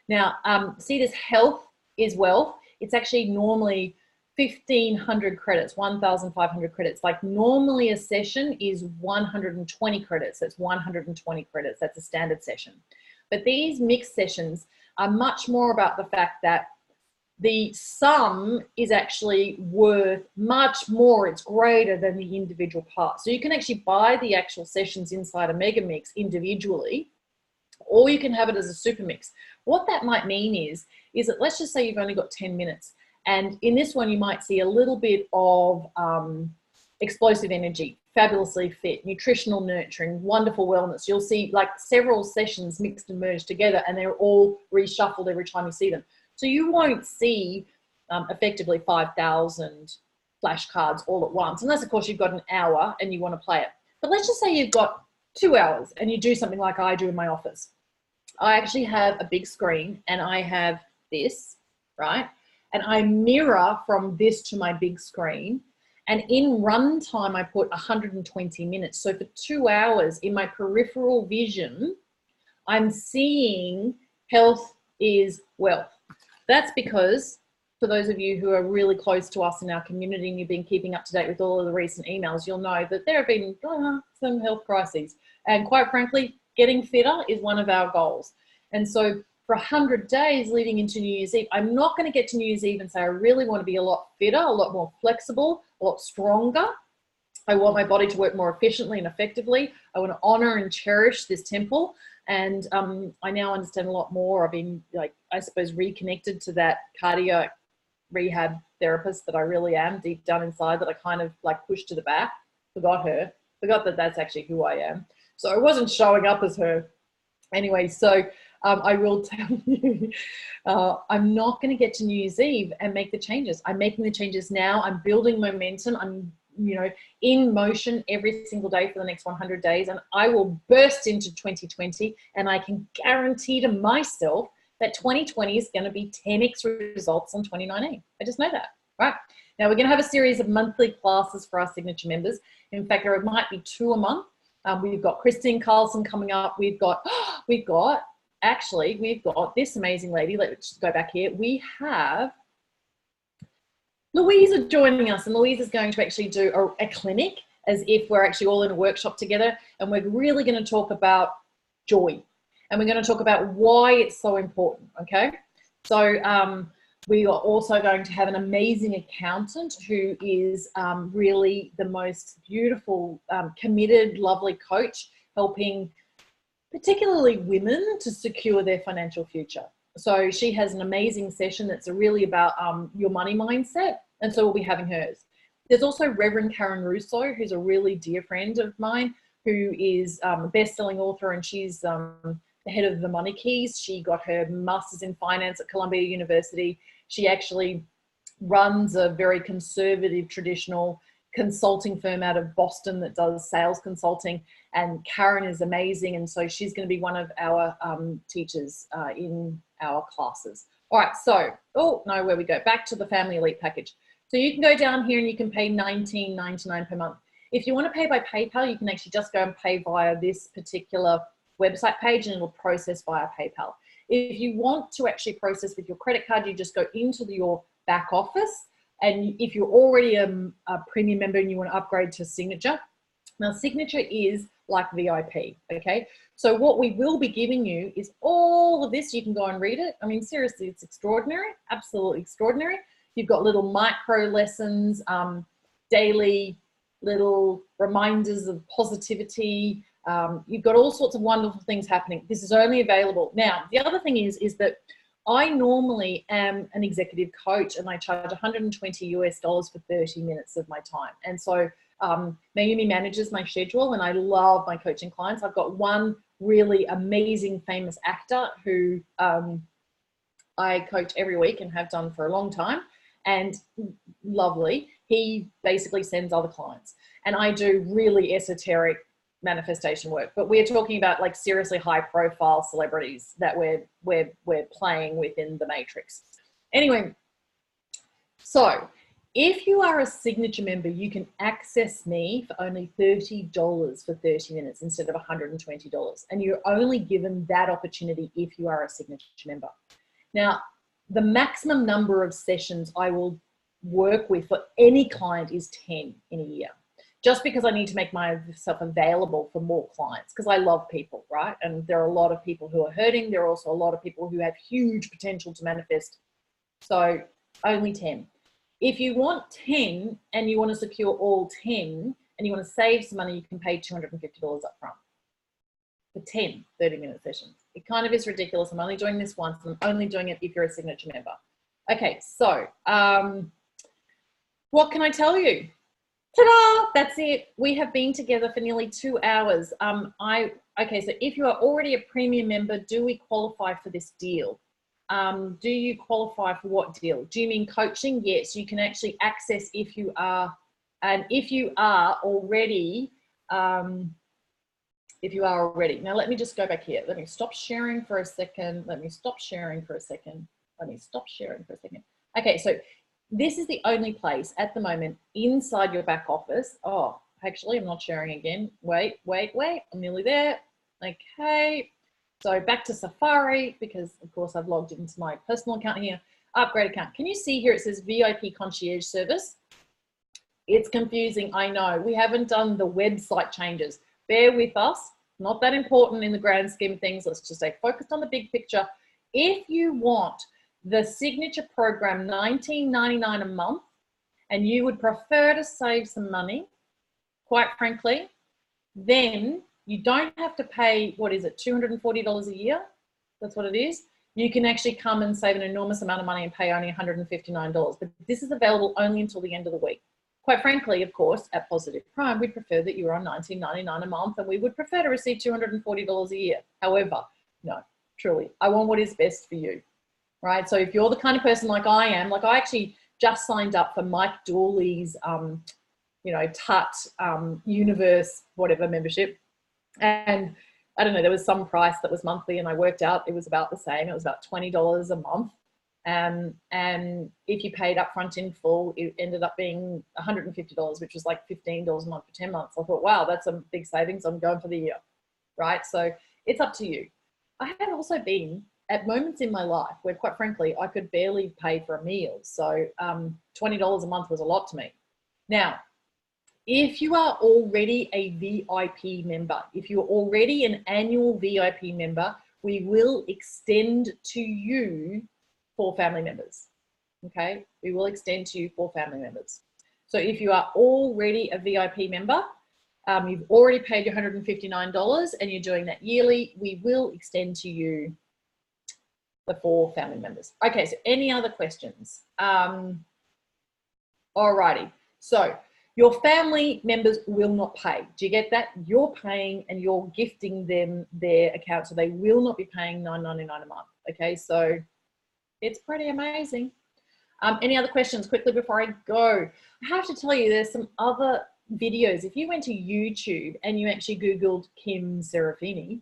Speaker 1: Now, see this health is wealth. It's actually normally 1,500 credits, 1,500 credits. Like normally a session is 120 credits. That's 120 credits. That's a standard session. But these mixed sessions are much more about the fact that the sum is actually worth much more. It's greater than the individual parts. So you can actually buy the actual sessions inside a mega mix individually, or you can have it as a super mix. What that might mean is that let's just say you've only got 10 minutes. And in this one, you might see a little bit of explosive energy, fabulously fit, nutritional nurturing, wonderful wellness. You'll see like several sessions mixed and merged together, and they're all reshuffled every time you see them. So you won't see effectively 5,000 flashcards all at once, unless of course you've got an hour and you want to play it. But let's just say you've got 2 hours and you do something like I do in my office. I actually have a big screen and I have this, right? And I mirror from this to my big screen. And in runtime, I put 120 minutes. So for 2 hours in my peripheral vision, I'm seeing health is wealth. That's because for those of you who are really close to us in our community and you've been keeping up to date with all of the recent emails, you'll know that there have been some health crises. And quite frankly, getting fitter is one of our goals. And so for 100 days leading into New Year's Eve, I'm not going to get to New Year's Eve and say I really want to be a lot fitter, a lot more flexible, a lot stronger. I want my body to work more efficiently and effectively. I want to honor and cherish this temple. And I now understand a lot more. I've been, like, I suppose, reconnected to that cardio rehab therapist that I really am deep down inside, that I kind of like pushed to the back, forgot that that's actually who I am. So I wasn't showing up as her. Anyway, so I will tell you, I'm not going to get to New Year's Eve and make the changes. I'm making the changes now. I'm building momentum. I'm in motion every single day for the next 100 days, and I will burst into 2020, and I can guarantee to myself that 2020 is going to be 10x results on 2019. I just know that, right? Now we're going to have a series of monthly classes for our signature members. In fact, there might be 2 a month. We've got Christine Carlson coming up. We've got this amazing lady. Let's just go back here. We have Louisa joining us, and Louise is going to actually do a clinic as if we're actually all in a workshop together, and we're really going to talk about joy, and we're going to talk about why it's so important, okay? So we are also going to have an amazing accountant who is really the most beautiful, committed, lovely coach, helping particularly women to secure their financial future. So she has an amazing session that's really about your money mindset, and so we'll be having hers. There's also Reverend Karen Russo, who's a really dear friend of mine, who is a best-selling author, and she's the head of the Money Keys. She got her master's in finance at Columbia University. She actually runs a very conservative, traditional consulting firm out of Boston that does sales consulting, and Karen is amazing, and so she's going to be one of our teachers in our classes. All right, so where we go back to the Family Elite package. So you can go down here and you can pay $19.99 per month. If you want to pay by PayPal, you can actually just go and pay via this particular website page and it'll process via PayPal. If you want to actually process with your credit card, you just go into your back office. And if you're already a premium member and you want to upgrade to Signature, now Signature is like VIP, okay? So what we will be giving you is all of this. You can go and read it. I mean, seriously, it's extraordinary, absolutely extraordinary. You've got little micro lessons, daily little reminders of positivity. You've got all sorts of wonderful things happening. This is only available. Now, the other thing is that I normally am an executive coach and I charge $120 US for 30 minutes of my time. And so Mayumi manages my schedule and I love my coaching clients. I've got one really amazing famous actor who I coach every week and have done for a long time, and lovely. He basically sends other clients and I do really esoteric manifestation work, but we're talking about like seriously high profile celebrities that we're playing within the matrix. Anyway, so if you are a Signature member, you can access me for only $30 for 30 minutes instead of $120. And you're only given that opportunity if you are a Signature member. Now, the maximum number of sessions I will work with for any client is 10 in a year. Just because I need to make myself available for more clients, because I love people, right? And there are a lot of people who are hurting. There are also a lot of people who have huge potential to manifest. So only 10. If you want 10 and you want to secure all 10 and you want to save some money, you can pay $250 up front for 10 30-minute sessions. It kind of is ridiculous. I'm only doing this once and I'm only doing it if you're a Signature member. Okay, so what can I tell you? Ta-da! That's it. We have been together for nearly 2 hours. Okay, so if you are already a premium member, do we qualify for this deal? Do you qualify for what deal? Do you mean coaching? Yes, you can actually access if you are, and if you are already, now let me just go back here. Let me stop sharing for a second. Okay, so this is the only place at the moment inside your back office. Oh, actually, I'm not sharing again. Wait. I'm nearly there. Okay. So back to Safari, because of course I've logged into my personal account here. Upgrade account. Can you see here it says VIP concierge service? It's confusing, I know. We haven't done the website changes. Bear with us. Not that important in the grand scheme of things. Let's just stay focused on the big picture. If you want the Signature program, $19.99 a month, and you would prefer to save some money, quite frankly, then you don't have to pay, what is it, $240 a year? That's what it is. You can actually come and save an enormous amount of money and pay only $159. But this is available only until the end of the week. Quite frankly, of course, at Positive Prime, we'd prefer that you're on $19.99 a month and we would prefer to receive $240 a year. However, no, truly, I want what is best for you, right? So if you're the kind of person like I am, like I actually just signed up for Mike Dooley's, Tut Universe, whatever membership. And I don't know, there was some price that was monthly and I worked out it was about the same. It was about $20 a month. And if you paid upfront in full, it ended up being $150, which was like $15 a month for 10 months. I thought, wow, that's a big savings. I'm going for the year, right? So it's up to you. I have also been at moments in my life where, quite frankly, I could barely pay for a meal. So $20 a month was a lot to me. Now, if you are already a VIP member, if you're already an annual VIP member, we will extend to you 4 family members, okay? We will extend to you 4 family members. So if you are already a VIP member, you've already paid your $159 and you're doing that yearly, we will extend to you the 4 family members. Okay, so any other questions? Alrighty, so your family members will not pay. Do you get that? You're paying and you're gifting them their account, so they will not be paying $9.99 a month, okay? So it's pretty amazing. Any other questions quickly before I go? I have to tell you, there's some other videos. If you went to YouTube and you actually Googled Kim Serafini,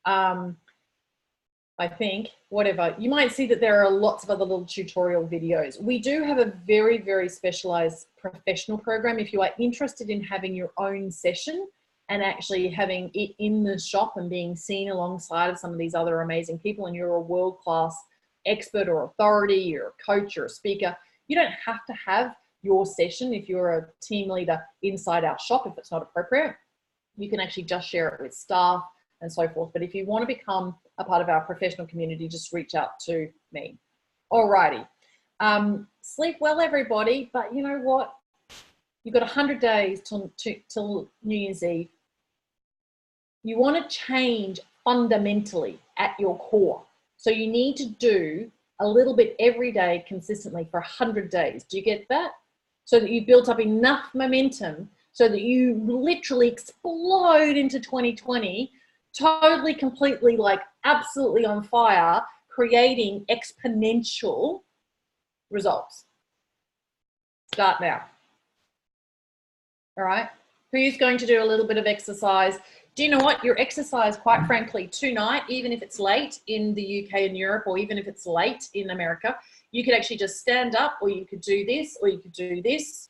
Speaker 1: I think, whatever, you might see that there are lots of other little tutorial videos. We do have a very, very specialized professional program. If you are interested in having your own session and actually having it in the shop and being seen alongside of some of these other amazing people, and you're a world-class expert or authority, you're a coach, you're a speaker, you don't have to have your session if you're a team leader inside our shop if it's not appropriate. You can actually just share it with staff and so forth. But if you want to become a part of our professional community, just reach out to me. Alrighty. Sleep well, everybody. But you know what? You've got 100 days till New Year's Eve. You want to change fundamentally at your core. So you need to do a little bit every day consistently for 100 days. Do you get that? So that you've built up enough momentum so that you literally explode into 2020, totally, completely, like absolutely on fire, creating exponential results. Start now. All right. Who's going to do a little bit of exercise? Do you know what? Your exercise, quite frankly, tonight, even if it's late in the UK and Europe, or even if it's late in America, you could actually just stand up, or you could do this, or you could do this.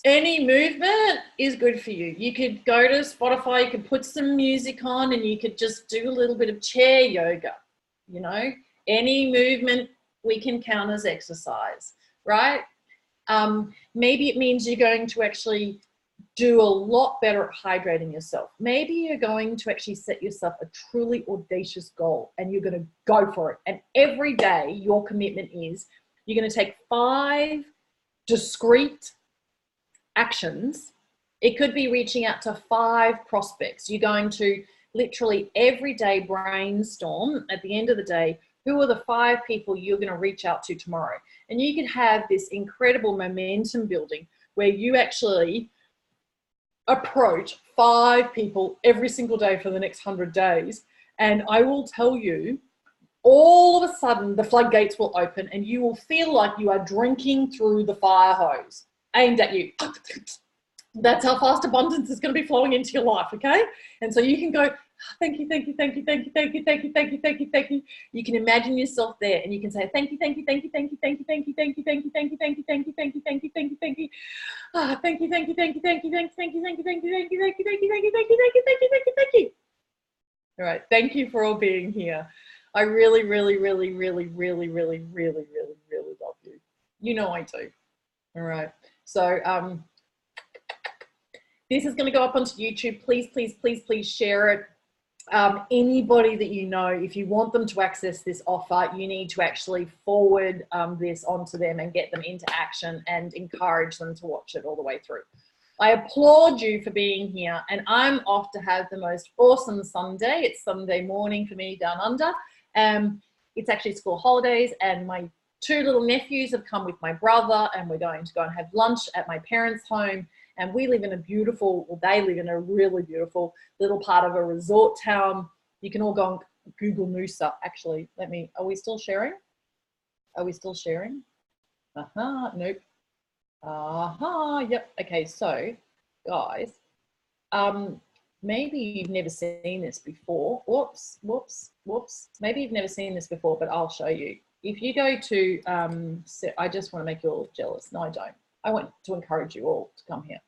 Speaker 1: Any movement is good for you. You could go to Spotify, you could put some music on, and you could just do a little bit of chair yoga. You know, any movement we can count as exercise, right? Maybe it means you're going to actually do a lot better at hydrating yourself. Maybe you're going to actually set yourself a truly audacious goal and you're going to go for it. And every day your commitment is you're going to take 5 discrete actions. It could be reaching out to 5 prospects. You're going to literally every day brainstorm at the end of the day, who are the 5 people you're going to reach out to tomorrow? And you can have this incredible momentum building where you actually approach 5 people every single day for the next 100 days. And I will tell you, all of a sudden the floodgates will open and you will feel like you are drinking through the fire hose aimed at you. That's how fast abundance is going to be flowing into your life, okay? And so you can go, thank you, thank you, thank you, thank you, thank you, thank you, thank you, thank you, thank you. You can imagine yourself there and you can say, thank you, thank you, thank you, thank you, thank you, thank you, thank you, thank you, thank you, thank you, thank you, thank you, thank you, thank you, thank you. Ah, thank you, thank you, thank you, thank you, thank you, thank you, thank you, thank you, thank you, thank you, thank you, thank you, thank you, thank you, thank you, thank you, thank you. All right, thank you for all being here. I really, really, really, really, really, really, really, really, really love you. You know I do. All right. So this is going to go up onto YouTube. Please, please, please, please share it. Anybody that you know, if you want them to access this offer, you need to actually forward this onto them and get them into action and encourage them to watch it all the way through. I applaud you for being here, and I'm off to have the most awesome Sunday. It's Sunday morning for me down under. It's actually school holidays, and my 2 little nephews have come with my brother, and we're going to go and have lunch at my parents' home. And we live in a beautiful, well, they live in a really beautiful little part of a resort town. You can all go and Google Noosa. Actually, are we still sharing? Are we still sharing? Nope. Yep. Okay, so guys, maybe you've never seen this before. Whoops. Maybe you've never seen this before, but I'll show you. If you go to, I just want to make you all jealous. No, I don't. I want to encourage you all to come here.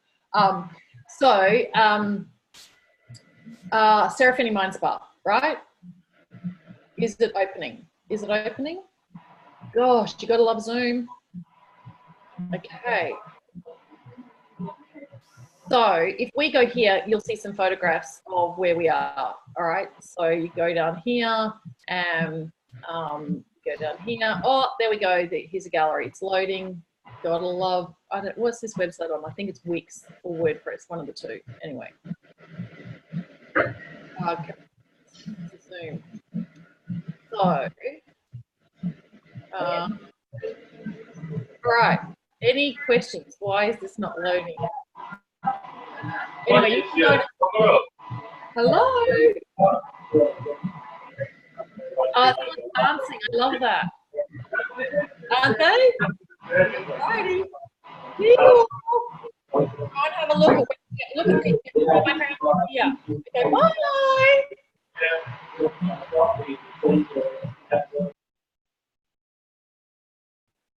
Speaker 1: Seraphini Mind Spa, right? Is it opening? Is it opening? Gosh, you got to love Zoom. Okay. So if we go here, you'll see some photographs of where we are. All right. So you go down here and go down here. Oh, there we go. Here's a gallery. It's loading. Gotta love, what's this website on? I think it's Wix or WordPress, one of the 2. Anyway. Okay. Zoom. So, all right. Any questions? Why is this not loading? Anyway, you can go to, hello. Someone's dancing. I love that. Aren't they? Alrighty. Go and have a look. Look at me. My parents are here. Okay, bye.